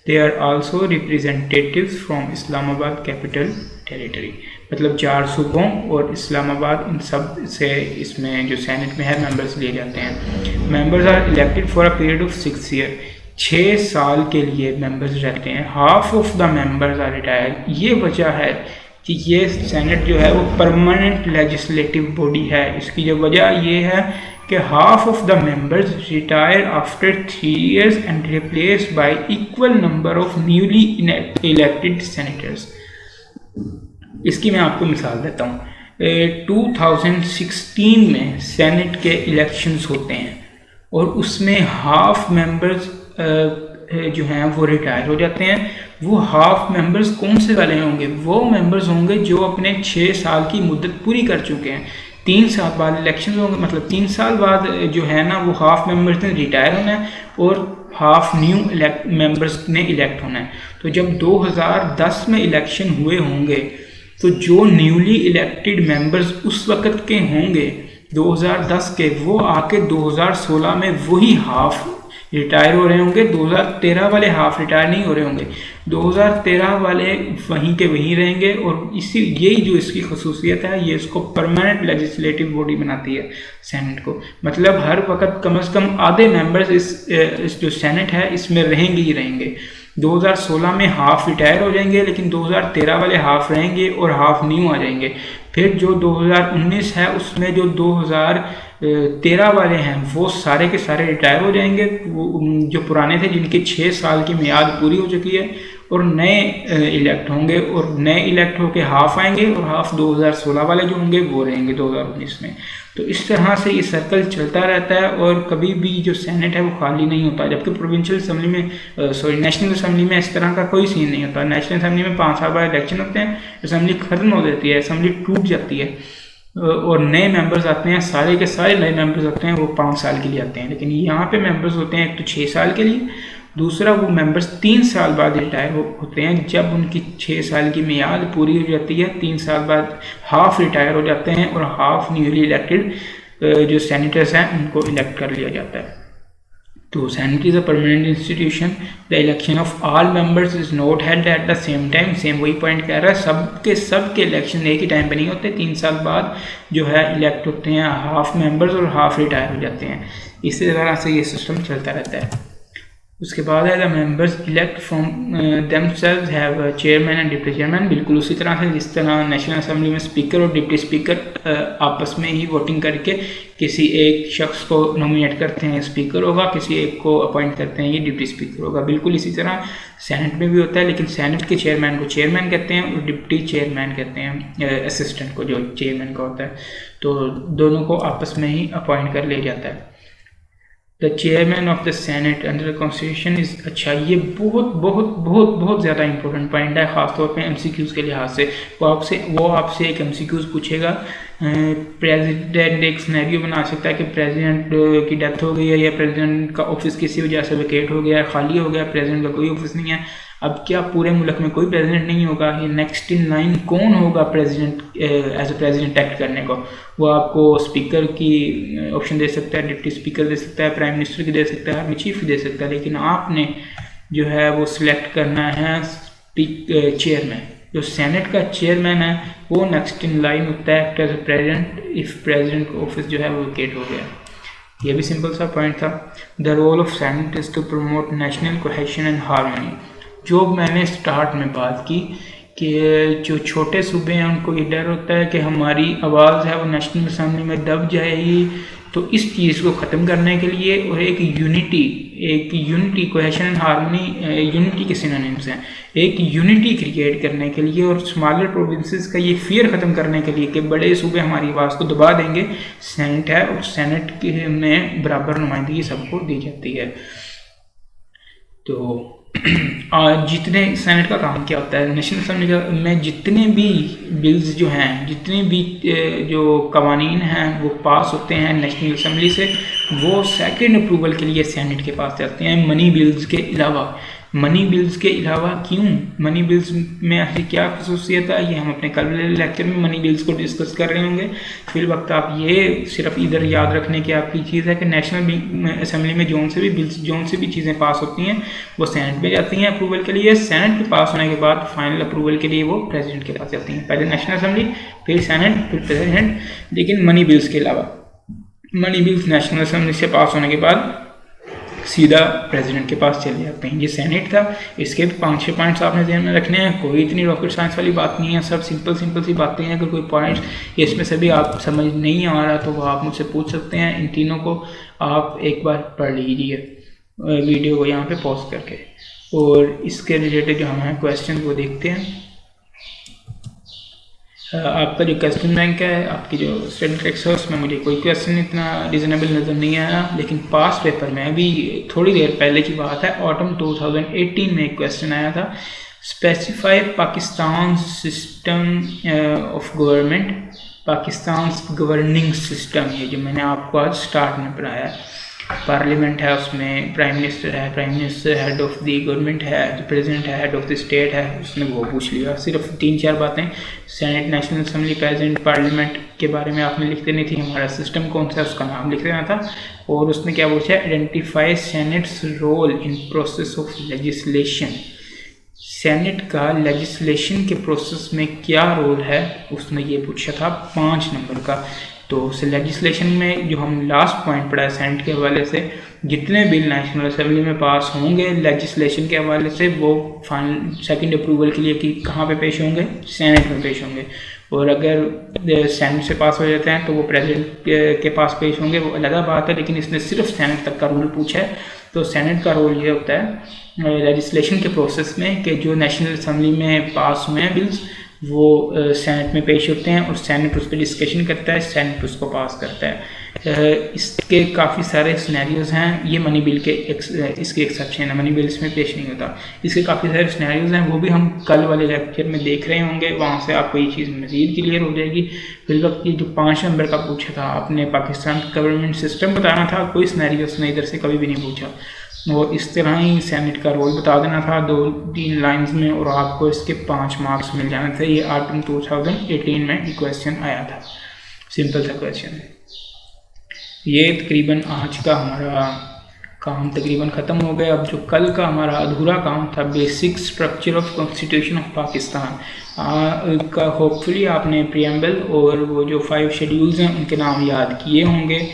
They are also representatives from Islamabad capital territory. मतलब 4 सूबों और इस्लामाबाद, इन सब से इसमें जो सेनेट में है मेंबर्स लिए जाते हैं। Members are elected for a period of 6 year. 6 साल के लिए मेंबर्स रहते हैं। Half of the members are retired. ये वजह है कि ये सेनेट जो है वो परमानेंट लेजिस्लेटिव बॉडी है। इसकी जो वजह ये है कि half of the members retire after 3 years and replaced y equal number of newly elected senators. इसकी मैं आपको मिसाल देता हूँ। 2016 में सेनेट के इलेक्शंस होते हैं और उसमें हाफ मेंबर्स जो हैं वो रिटायर हो जाते हैं। वो हाफ मेंबर्स कौन से वाले होंगे? वो मेंबर्स होंगे जो अपने 6 साल की मुद्दत पूरी कर चुके हैं। 3 साल बाद इलेक्शन होंगे, मतलब 3 साल बाद जो है ना वो हाफ मेंबर्स ने रिटायर होना है और हाफ न्यू मेंबर्स ने इलेक्ट होना है। तो जब 2010 में इलेक्शन हुए होंगे तो जो न्यूली इलेक्टेड मेंबर्स उस वक़्त के होंगे 2010 के, वो आके 2016 में वही हाफ रिटायर हो रहे होंगे। 2013 वाले हाफ रिटायर नहीं हो रहे होंगे, 2013 वाले वहीं के वहीं रहेंगे। और यही जो इसकी खसूसियत है, ये इसको परमानेंट लेजिस्लेटिव बॉडी बनाती है सेनेट को। मतलब हर वक्त कम से कम आधे मेंबर्स इस जो सेनेट है इसमें रहेंगे ही रहेंगे। 2016 में हाफ रिटायर हो जाएंगे, लेकिन 2013 वाले हाफ रहेंगे और हाफ न्यू आ जाएंगे। फिर जो 2019 है उसमें जो 2013 वाले हैं वो सारे के सारे रिटायर हो जाएंगे, वो जो पुराने थे जिनकी 6 साल की मियाद पूरी हो चुकी है, और नए इलेक्ट होंगे। और नए इलेक्ट होके हाफ आएंगे और हाफ 2016 वाले जो होंगे वो रहेंगे 2019 में। तो इस तरह से ये सर्कल चलता रहता है और कभी भी जो सेनेट है वो खाली नहीं होता। जबकि प्रोविंशियल असम्बली में नेशनल असम्बली में इस तरह का कोई सीन नहीं होता। नेशनल असम्बली में 5 साल बाद इलेक्शन होते हैं, असम्बली खत्म हो जाती है, असम्बली टूट जाती है और नए मेंबर्स आते हैं। सारे के सारे नए मेंबर्स आते हैं, वो 5 साल के लिए आते हैं। लेकिन यहाँ पे मेंबर्स होते हैं एक तो 6 साल के लिए, दूसरा वो मेंबर्स 3 साल बाद रिटायर होते हैं जब उनकी 6 साल की मियाद पूरी हो जाती है। 3 साल बाद हाफ रिटायर हो जाते हैं और हाफ न्यूली इलेक्टेड जो सेनेटर्स हैं उनको इलेक्ट कर लिया जाता है। तो senate is a permanent institution. The election of all members is not held at the same time. Same वही पॉइंट कह रहा है, सबके इलेक्शन एक ही टाइम पे नहीं होते। 3 साल बाद जो है इलेक्ट होते हैं हाफ मेंबर्स और हाफ रिटायर हो जाते हैं। इसी तरह से ये सिस्टम चलता रहता है। उसके बाद है the members elect from themselves have chairman and deputy chairman. बिल्कुल उसी तरह से जिस तरह नेशनल असेंबली में स्पीकर और डिप्टी स्पीकर आपस में ही वोटिंग करके किसी एक शख्स को नॉमिनेट करते हैं, स्पीकर होगा, किसी एक को अपॉइंट करते हैं, ये डिप्टी स्पीकर होगा। बिल्कुल इसी तरह सेनेट में भी होता है, लेकिन सेनेट के चेयरमैन को चेयरमैन कहते हैं और डिप्टी चेयरमैन कहते हैं असिस्टेंट को, जो चेयरमैन का होता है। तो दोनों को आपस में ही अपॉइंट कर लिया जाता है। The chairman of the senate under the constitution is. अच्छा, ये बहुत बहुत बहुत बहुत ज़्यादा इंपॉर्टेंट पॉइंट है, खासतौर पे एमसीक्यूज़ के लिहाज से। वो आपसे एक एमसीक्यूज़ पूछेगा, प्रेसिडेंट एक सिनेरियो बना सकता है कि प्रेसिडेंट की डेथ हो गई है या प्रेसिडेंट का ऑफिस किसी वजह से वेकेट हो गया है, खाली हो गया, प्रेसिडेंट का कोई ऑफिस नहीं है। अब क्या पूरे मुल्क में कोई प्रेसिडेंट नहीं होगा? ये नेक्स्ट इन लाइन कौन होगा president as a president act करने को? वो आपको स्पीकर की ऑप्शन दे सकता है, डिप्टी स्पीकर दे सकता है, प्राइम मिनिस्टर की दे सकता है, आर्मी चीफ की दे सकता है, लेकिन आपने जो है वो सिलेक्ट करना है चेयरमैन। जो सेनेट का चेयरमैन है वो नेक्स्ट इन लाइन होता है act as a president if president का ऑफिस जो है वो वेकेट हो गया। ये भी सिंपल सा पॉइंट था। The role of senate is to promote national cohesion and harmony. जो मैंने स्टार्ट में बात की कि जो छोटे सूबे हैं उनको ये डर होता है कि हमारी आवाज़ है वो नेशनल असेंबली में दब जाएगी, तो इस चीज़ को ख़त्म करने के लिए और एक unity cohesion and harmony unity के सिनोनिम्स हैं, एक यूनिटी क्रिएट करने के लिए और स्मॉलर प्रोविंसेस का ये फियर ख़त्म करने के लिए कि बड़े सूबे हमारी आवाज़ को दबा देंगे, सेनेट है और सेनेट के में बराबर नुमाइंदगी सबको दी जाती है। तो जितने सेनेट का काम क्या होता है, नेशनल असेंबली में जितने भी बिल्स जो हैं, जितने भी जो कवानीन हैं वो पास होते हैं नेशनल असेंबली से, वो सेकंड अप्रूवल के लिए सेनेट के पास जाते हैं मनी बिल्स के अलावा। मनी बिल्स के अलावा क्यों? मनी बिल्स में ऐसी क्या खसूसियत है, ये हम अपने कल वाले लेक्चर में मनी बिल्स को डिस्कस कर रहे होंगे। फिर वक्त आप ये सिर्फ इधर याद रखने की आपकी चीज़ है कि नेशनल असेंबली में जोन से भी बिल्स, जोन से भी चीज़ें पास होती हैं वो सेनेट में जाती हैं अप्रूवल के लिए। सेनेट के पास होने के बाद फाइनल अप्रूवल के लिए वो प्रेसिडेंट के पास जाती हैं। पहले नेशनल असेंबली, फिर सेनेट, फिर प्रेसिडेंट। लेकिन मनी बिल्स के अलावा, मनी बिल्स नेशनल असेंबली से पास होने के बाद सीधा प्रेसिडेंट के पास चले जाते हैं। ये सेनेट था। इसके 5-6 पॉइंट्स आपने ध्यान में रखने हैं। कोई इतनी रॉकेट साइंस वाली बात नहीं है, सब सिंपल सी बातें हैं। अगर कोई पॉइंट्स इसमें से भी आप समझ नहीं आ रहा तो वो आप मुझसे पूछ सकते हैं। इन तीनों को आप एक बार पढ़ लीजिए वीडियो को यहाँ पे पॉज करके, और इसके रिलेटेड जो हमारे क्वेश्चन वो देखते हैं। आपका जो क्वेश्चन बैंक है, आपकी जो स्टडी ट्रिक्स है, उसमें मुझे कोई क्वेश्चन इतना रीज़नेबल नज़र नहीं आया, लेकिन पास पेपर में अभी थोड़ी देर पहले की बात है, ऑटम 2018 में एक क्वेश्चन आया था, specify Pakistan system of government, Pakistan governing system. ये जो मैंने आपको आज स्टार्ट में पढ़ाया है, पार्लियामेंट है, उसमें प्राइम मिनिस्टर है, prime minister head of the government है, जो प्रेसिडेंट है हेड ऑफ द स्टेट है, उसने वो पूछ लिया। सिर्फ 3-4 बातें, senate, national assembly, president, parliament के बारे में आपने लिख देनी थी, हमारा सिस्टम कौन सा है उसका नाम लिख देना था। और उसने क्या पूछा, identify senate's role in process of legislation. Senate का लेजिस्लेशन के प्रोसेस में क्या रोल है, उसने ये पूछा था 5 नंबर का। तो उस लेजिस्लेशन में जो हम लास्ट पॉइंट पढ़ा है सेनेट के हवाले से, जितने बिल नेशनल असेंबली में पास होंगे लेजिस्लेशन के हवाले से, वो फाइनल सेकंड अप्रूवल के लिए कि कहाँ पे पेश होंगे, सेनेट में पेश होंगे। और अगर सेनेट से पास हो जाते हैं तो वो प्रेसिडेंट के पास पेश होंगे, वो अलग बात है, लेकिन इसने सिर्फ सेनेट तक का रूल पूछा है। तो सेनेट का रोल ये होता है लेजिस्लेशन के प्रोसेस में कि जो नेशनल असेंबली में पास हुए हैं बिल्स, वो सेनेट में पेश होते हैं और सेनेट उस पर डिस्कशन करता है, सेनेट उसको पास करता है। इसके काफ़ी सारे सिनेरियोज़ हैं। ये मनी बिल के इसके एक्सेप्शन है, मनी बिल इसमें पेश नहीं होता। इसके काफ़ी सारे सिनेरियोज़ हैं, वो भी हम कल वाले लेक्चर में देख रहे होंगे, वहाँ से आपको ये चीज़ मज़ीद क्लियर हो जाएगी। फिर वक्त ये जो 5 नंबर का पूछा था आपने, पाकिस्तान गवर्नमेंट सिस्टम बताना था, कोई सिनेरियो उसने इधर से कभी भी नहीं पूछा। वो इस तरह ही सेनेट का रोल बता देना था 2-3 लाइंस में, और आपको इसके 5 मार्क्स मिल जाने थे। ये ऑटम 2018 में क्वेश्चन आया था, सिंपल सा क्वेश्चन है। ये तकरीबन आज का हमारा काम तकरीबन ख़त्म हो गया। अब जो कल का हमारा अधूरा काम था, basic structure of constitution of Pakistan का, होपफुली आपने प्रियम्बल और वो जो 5 शेड्यूल्स हैं उनके नाम याद किए होंगे।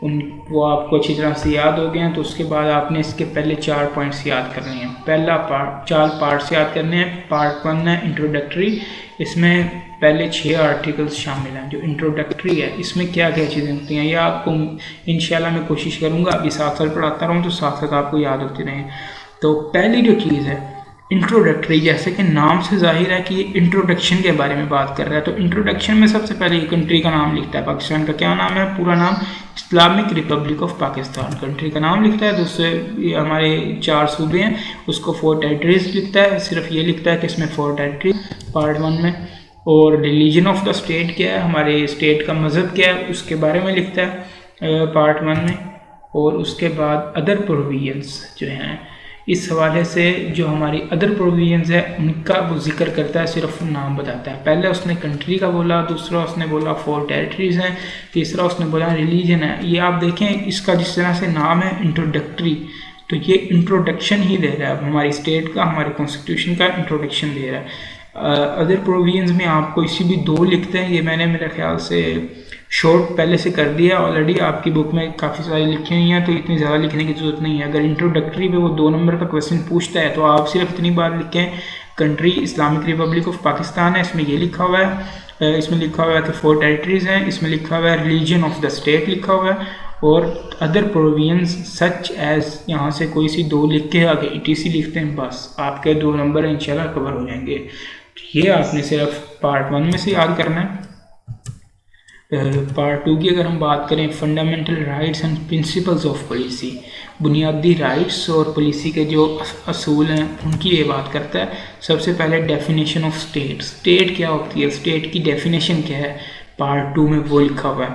वो आपको अच्छी तरह से याद हो गए हैं। तो उसके बाद आपने इसके पहले 4 पॉइंट्स याद करने हैं। पहला पार्ट 4 पार्ट्स याद करने हैं। पार्ट 1 है इंट्रोडक्टरी, इसमें पहले 6 आर्टिकल्स शामिल हैं। जो इंट्रोडक्टरी है इसमें क्या क्या चीज़ें होती हैं, या आपको इंशाल्लाह मैं कोशिश करूँगा अभी साथ साथ पढ़ाता रहूँ तो साथ साथ आपको याद होती रहें। तो पहली जो चीज़ है इंट्रोडक्टरी, जैसे कि नाम से जाहिर है कि ये इंट्रोडक्शन के बारे में बात कर रहा है। तो इंट्रोडक्शन में सबसे पहले ये कंट्री का नाम लिखता है। पाकिस्तान का क्या नाम है, पूरा नाम Islamic Republic of Pakistan country का नाम लिखता है। दूसरे हमारे 4 सूबे हैं, उसको 4 टेरिटरीज लिखता है, सिर्फ ये लिखता है कि इसमें 4 टेरिटरी पार्ट 1 में। और रिलीजन ऑफ द स्टेट क्या है, हमारे स्टेट का मज़हब क्या है, उसके बारे में लिखता है पार्ट 1 में। और उसके बाद अदर प्रोविजंस जो हैं, इस हवाले से जो हमारी अदर प्रोविजंस है उनका वो जिक्र करता है, सिर्फ नाम बताता है। पहले उसने कंट्री का बोला, दूसरा उसने बोला 4 टेरिटरीज हैं, तीसरा उसने बोला रिलीजन है। ये आप देखें इसका जिस तरह से नाम है इंट्रोडक्टरी, तो ये इंट्रोडक्शन ही दे रहा है, हमारी स्टेट का, हमारे कॉन्स्टिट्यूशन का इंट्रोडक्शन दे रहा है। अदर प्रोविजंस में आपको इसी भी 2 लिखते हैं, ये मैंने मेरे ख्याल से शॉर्ट पहले से कर दिया ऑलरेडी, आपकी बुक में काफ़ी सारी लिखी हुई हैं तो इतनी ज़्यादा लिखने की ज़रूरत नहीं है। अगर इंट्रोडक्टरी पे वो 2 नंबर का क्वेश्चन पूछता है तो आप सिर्फ इतनी बार लिखें, country Islamic Republic of Pakistan है, इसमें ये लिखा हुआ है, इसमें लिखा हुआ है कि 4 टेरिटरीज हैं, इसमें लिखा हुआ है रिलीजन ऑफ द स्टेट लिखा हुआ है, और अदर प्रोविजंस सच एज, यहाँ से कोई सी 2 लिख के आगे ETC लिखते हैं, बस आपके 2 नंबर इंशाल्लाह कवर हो जाएंगे। ये आपने सिर्फ पार्ट 1 में से याद करना है। पार्ट 2 की अगर हम बात करें, fundamental rights and principles of policy, बुनियादी राइट्स और पॉलिसी के जो असूल हैं उनकी ये बात करता है। सबसे पहले डेफिनेशन ऑफ स्टेट, स्टेट क्या होती है, स्टेट की डेफिनेशन क्या है, पार्ट 2 में वो लिखा हुआ है।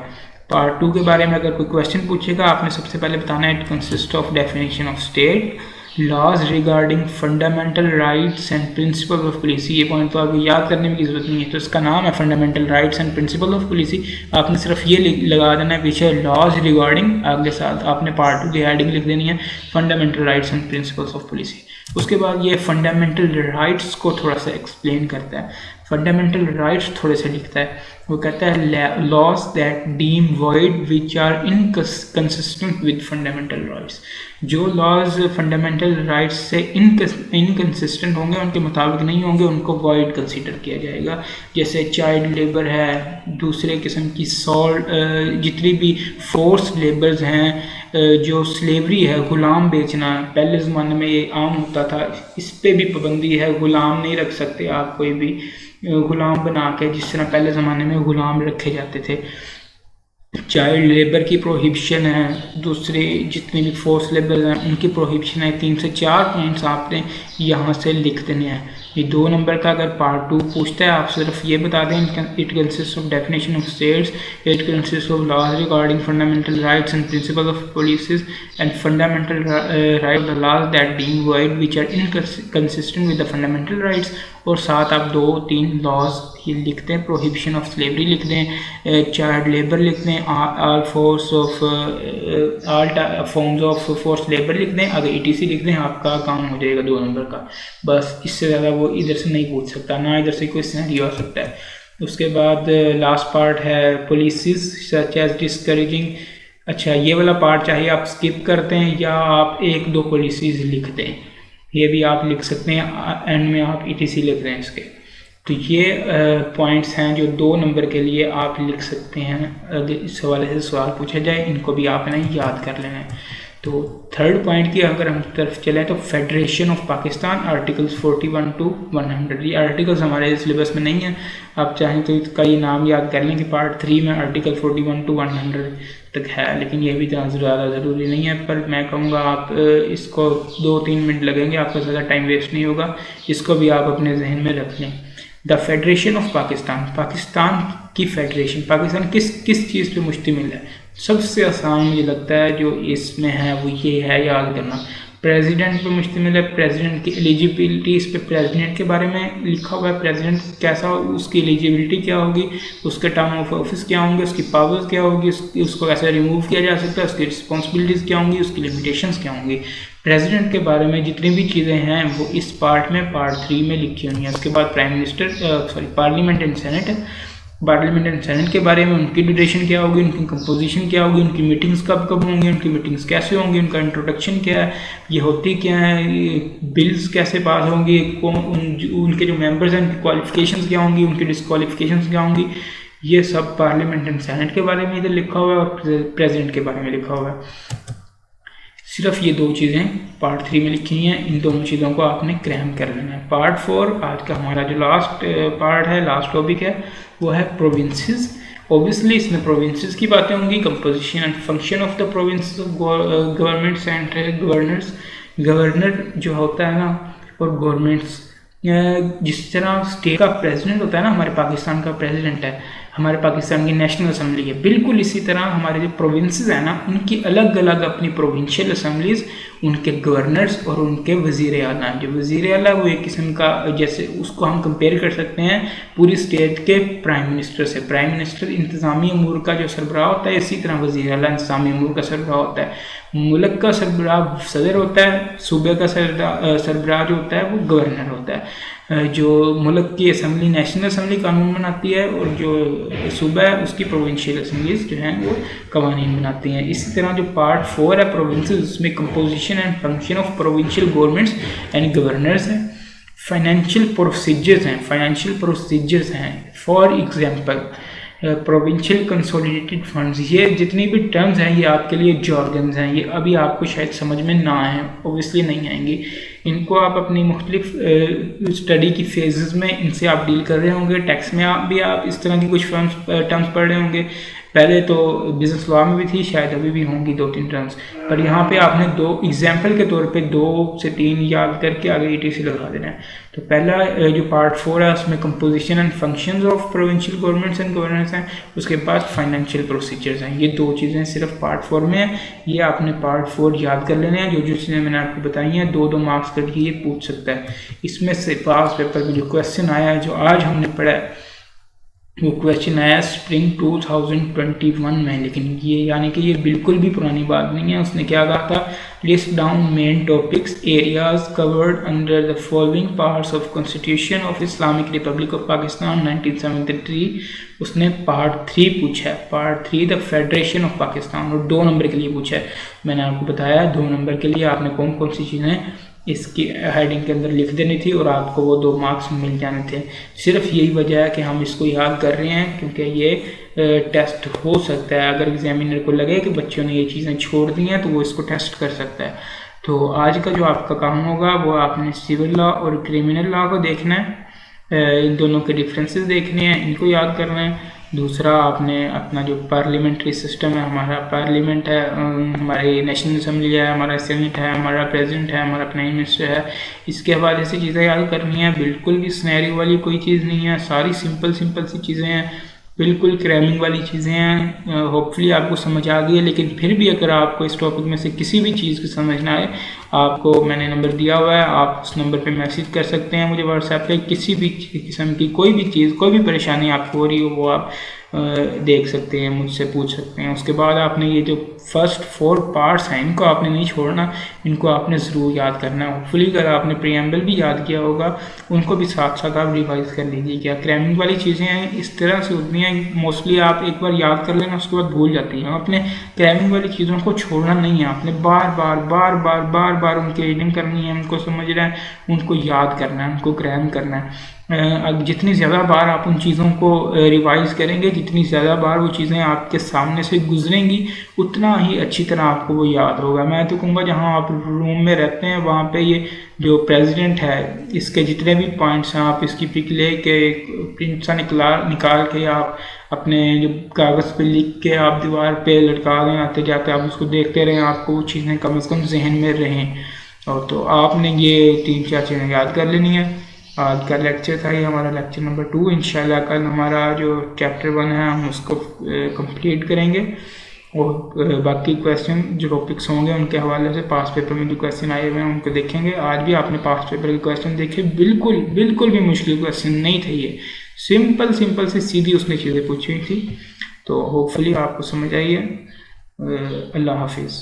पार्ट 2 के बारे में अगर कोई क्वेश्चन पूछेगा आपने सबसे पहले बताना है, it consist of definition of state, laws regarding fundamental rights and principle of policy. ये पॉइंट तो आपको याद करने की जरूरत नहीं है, तो इसका नाम है fundamental rights and principle of policy. आपने सिर्फ ये लगा देना है पीछे लॉज रिगार्डिंग, आगे साथ आपने पार्ट 2 की हेडिंग लिख देनी है fundamental rights and principles of policy. उसके बाद ये फंडामेंटल राइट्स को थोड़ा सा एक्सप्लेन करता है। फंडामेंटल राइट्स थोड़े से लिखता है, वो कहता है laws that deem void which are inconsistent with fundamental rights. जो लॉज फंडामेंटल राइट्स से इनकंसिस्टेंट होंगे, उनके मुताबिक नहीं होंगे, उनको वॉइड कंसीडर किया जाएगा। जैसे चाइल्ड लेबर है, दूसरे किस्म की जितनी भी फोर्स लेबर्स हैं, जो स्लेवरी है, गुलाम बेचना, पहले ज़माने में ये आम होता था, इस पर भी पाबंदी है। गुलाम नहीं रख सकते आप कोई भी गुलाम बना के, जिस तरह पहले ज़माने में गुलाम रखे जाते थे। चाइल्ड लेबर की प्रोहिबिशन है, दूसरे जितने भी फोर्स लेबर हैं उनकी प्रोहिबिशन है। 3 से 4 पॉइंट्स आपने यहाँ से लिख देने हैं। ये 2 नंबर का अगर पार्ट 2 पूछता है आप सिर्फ ये बता दें, it consist of definition of states, it consist of laws regarding fundamental rights and principle of policies and fundamental right of the laws that deem void which are inconsistent with the fundamental rights. और साथ आप 2-3 laws ये लिखते हैं, prohibition of slavery लिख दें, child labour लिख दें, all forms of force labour लिख दें, आगे ETC लिख दें, आपका काम हो जाएगा 2 नंबर का। बस इससे ज़्यादा वो इधर से नहीं पूछ सकता, ना इधर से कोई सिनेरियो आ सकता है। उसके बाद लास्ट पार्ट है पॉलिसीज सच एज डिस्करेजिंग। अच्छा, ये वाला पार्ट चाहे आप स्किप करते हैं या आप 1-2 पॉलिसीज लिख दें, ये भी आप लिख सकते हैं, एंड में आप ETC लिख रहे हैं इसके। तो ये पॉइंट्स हैं जो 2 नंबर के लिए आप लिख सकते हैं। अगर इस हवाले से सवाल पूछा जाए, इनको भी आपने याद कर लेना है। तो 3rd पॉइंट की अगर हम तरफ चलें तो federation of Pakistan, articles 41 to 100। ये आर्टिकल्स हमारे सिलेबस में नहीं है, आप चाहें तो इसका ये नाम याद कर लें कि पार्ट 3 में आर्टिकल 41 to 100 तक है, लेकिन ये भी ज़्यादा ज़रूरी नहीं है। पर मैं कहूँगा आप इसको 2-3 मिनट लगेंगे, आपका ज़्यादा टाइम वेस्ट नहीं होगा, इसको भी आप अपने जहन में रख लें। The federation of Pakistan, Pakistan की फेडरेशन, पाकिस्तान किस चीज़ पे मुश्तमिल है। सबसे आसान मुझे लगता है जो इसमें है वो ये है याद करना, प्रेसिडेंट पे मुश्तमिल है। प्रेसिडेंट की एलिजिबिलिटी, इस पे प्रेसिडेंट के बारे में लिखा हुआ है, प्रेसिडेंट कैसा, उसकी एलिजिबिलिटी क्या होगी, उसके टर्म ऑफ ऑफिस क्या होंगे, उसकी पावर्स क्या होगी, उसको कैसे रिमूव किया जा सकता है, उसकी रिस्पॉन्सिबिलिटीज़ क्या होंगी, उसकी लिमिटेशंस क्या होंगी। प्रेसिडेंट के बारे में जितनी भी चीज़ें हैं वो इस पार्ट में, पार्ट 3 में लिखी हुई हैं। उसके बाद prime minister, parliament and senate है, पार्लियामेंट एंड सेनेट के बारे में, उनकी ड्यूरेशन क्या होगी, उनकी कंपोजिशन क्या होगी, उनकी मीटिंग्स कब कब होंगी, उनकी मीटिंग्स कैसे होंगी, उनका इंट्रोडक्शन क्या है, ये होती क्या है, बिल्स कैसे पास होंगी, उनके जो मेंबर्स हैं उनकी क्वालिफिकेशंस क्या होंगी, उनकी डिस्क्वालिफिकेशंस क्या होंगी, ये सब पार्लियामेंट एंड सेनेट के बारे में इधर लिखा हुआ है और प्रेसिडेंट के बारे में लिखा हुआ है। सिर्फ ये दो चीज़ें पार्ट 3 में लिखी हैं, इन दोनों चीज़ों को आपने क्रैम कर लेना है। पार्ट 4 आज का हमारा जो लास्ट पार्ट है, लास्ट टॉपिक है, वो है प्रोविंसेस। ऑब्वियसली इसमें प्रोविंसेस की बातें होंगी, composition and function of the provinces of governments and governors. Governor जो होता है ना, और गवर्नमेंट्स, जिस तरह स्टेट का प्रेसिडेंट होता है ना, हमारे पाकिस्तान का प्रेसिडेंट है, हमारे पाकिस्तान की नेशनल असेंबली है, बिल्कुल इसी तरह हमारे जो प्रोविंसेस हैं ना, उनकी अलग अलग अपनी प्रोविंशियल असेंबलीज, उनके गवर्नर्स और उनके वज़ीर आला। जो वज़ीर आला वो एक किस्म का, जैसे उसको हम कंपेयर कर सकते हैं पूरी स्टेट के प्राइम मिनिस्टर से। प्राइम मिनिस्टर इंतज़ामी अमूर का जो सरबराह होता है, इसी तरह वज़ीर आला इंतज़ामी अमूर का सरबराह होता है। मुल्क का सरबराह सदर होता है, सूबे का सरबराह जो होता है वो गवर्नर होता है। जो मुल्क की असम्बली नेशनल असम्बली कानून बनाती है, और जो सूबा है उसकी प्रोविंशियल असम्बलीज जो हैं वो कवानीन बनाती हैं। इसी तरह जो पार्ट 4 है प्रोविंसेस, उसमें composition and function of provincial governments and governors हैं। फाइनेंशियल प्रोसीजर्स हैं, for example provincial consolidated funds. ये जितनी भी टर्म्स हैं ये आपके लिए जॉर्गन्स हैं, ये अभी आपको शायद समझ में ना आए, ओबियसली नहीं आएंगी। इनको आप अपनी मुख्तलिफ स्टडी की फेजेस में इनसे आप डील कर रहे होंगे। टैक्स में भी आप इस तरह की कुछ टर्म्स पढ़ रहे होंगे, पहले तो बिजनेस लॉ में भी थी, शायद अभी भी होंगी 2-3 टर्म्स, पर यहाँ पे आपने 2 एग्जाम्पल के तौर पे 2 से 3 याद करके आगे ETC लगा देना है। तो पहला जो पार्ट 4 है उसमें composition and functions of provincial governments and governors हैं, उसके बाद फाइनेंशियल प्रोसीजर्स हैं। ये 2 चीज़ें सिर्फ पार्ट 4 में है, ये आपने पार्ट 4 याद कर लेने हैं। जो चीज़ें मैंने आपको बताई हैं 2-2 मार्क्स करके ये पूछ सकता है। इसमें से पास पेपर में जो क्वेश्चन आया है, जो आज हमने पढ़ा है, वो क्वेश्चन आया स्प्रिंग 2021 में, लेकिन ये यानी कि ये बिल्कुल भी पुरानी बात नहीं है। उसने क्या कहा था, list down main topics areas covered under the following parts of constitution of Islamic Republic of Pakistan 1973। उसने पार्ट 3 पूछा है, part 3 the federation of Pakistan, और 2 नंबर के लिए पूछा है। मैंने आपको बताया 2 नंबर के लिए आपने कौन कौन सी चीज़ें इसकी हेडिंग के अंदर लिख देनी थी और आपको वो 2 मार्क्स मिल जाने थे। सिर्फ यही वजह है कि हम इसको याद कर रहे हैं, क्योंकि ये टेस्ट हो सकता है। अगर एग्जामिनर को लगे कि बच्चों ने ये चीज़ें छोड़ दी हैं तो वो इसको टेस्ट कर सकता है। तो आज का जो आपका काम होगा वो आपने सिविल लॉ और क्रिमिनल लॉ को देखना है, इन दोनों के डिफरेंसेस देखने हैं, इनको याद करना है। दूसरा आपने अपना जो पार्लियामेंट्री सिस्टम है, हमारा पार्लियामेंट है, हमारी नेशनल असम्बली है, हमारा सेनेट है, हमारा प्रेसिडेंट है, हमारा प्राइम मिनिस्टर है, इसके हवाले से चीज़ें याद करनी है। बिल्कुल भी स्नैरियो वाली कोई चीज़ नहीं है, सारी सिंपल सी चीज़ें हैं, बिल्कुल क्रैमिंग वाली चीज़ें हैं। होपफुली आपको समझ आ गई है, लेकिन फिर भी अगर आपको इस टॉपिक में से किसी भी चीज़ को समझना है, आपको मैंने नंबर दिया हुआ है, आप उस नंबर पे मैसेज कर सकते हैं मुझे व्हाट्सएप पे। किसी भी किस्म की कोई भी चीज़, कोई भी परेशानी आपको हो रही हो, वो आप देख सकते हैं, मुझसे पूछ सकते हैं। उसके बाद आपने ये जो फर्स्ट 4 पार्ट्स हैं, इनको आपने नहीं छोड़ना, इनको आपने ज़रूर याद करना है। होपफुली अगर आपने प्रीएम्बल भी याद किया होगा, उनको भी साथ साथ आप रिवाइज कर लीजिए। क्या क्रैमिंग वाली चीज़ें हैं इस तरह से होती हैं, मोस्टली आप एक बार याद कर लेना, उसके बाद भूल जाती हैं। आपने क्रैमिंग वाली चीज़ों को छोड़ना नहीं है, आपने बार बार उनकी रीडिंग करनी है, उनको समझना है, उनको याद करना है, उनको क्रैम करना है। जितनी ज़्यादा बार आप उन चीज़ों को रिवाइज करेंगे, जितनी ज़्यादा बार वो चीज़ें आपके सामने से गुजरेंगी, उतना ही अच्छी तरह आपको वो याद होगा। मैं तो कहूँगा जहाँ आप रूम में रहते हैं वहाँ पे ये जो प्रेसिडेंट है, इसके जितने भी पॉइंट्स हैं, आप इसकी पिक ले के प्रिंट सा निकाल के आप अपने जो कागज़ पे लिख के आप दीवार पे लटका दें, आते जाते आप उसको देखते रहें, आपको वो चीज़ें कम से कम जहन में रहें। और तो आपने ये 3-4 चीज़ें याद कर लेनी है। आज का लेक्चर था, ये हमारा लेक्चर नंबर 2। इंशाल्लाह कल हमारा जो चैप्टर 1 है हम उसको कंप्लीट करेंगे, और बाकी क्वेश्चन जो टॉपिक्स होंगे उनके हवाले से पास पेपर में जो क्वेश्चन आए हुए हैं उनको देखेंगे। आज भी आपने पास पेपर के क्वेश्चन देखे, बिल्कुल भी मुश्किल क्वेश्चन नहीं थे, ये सिंपल से सीधी उसने चीज़ें पूछी हुई थी। तो होपफुली आपको समझ आई है। अल्लाह हाफिज़।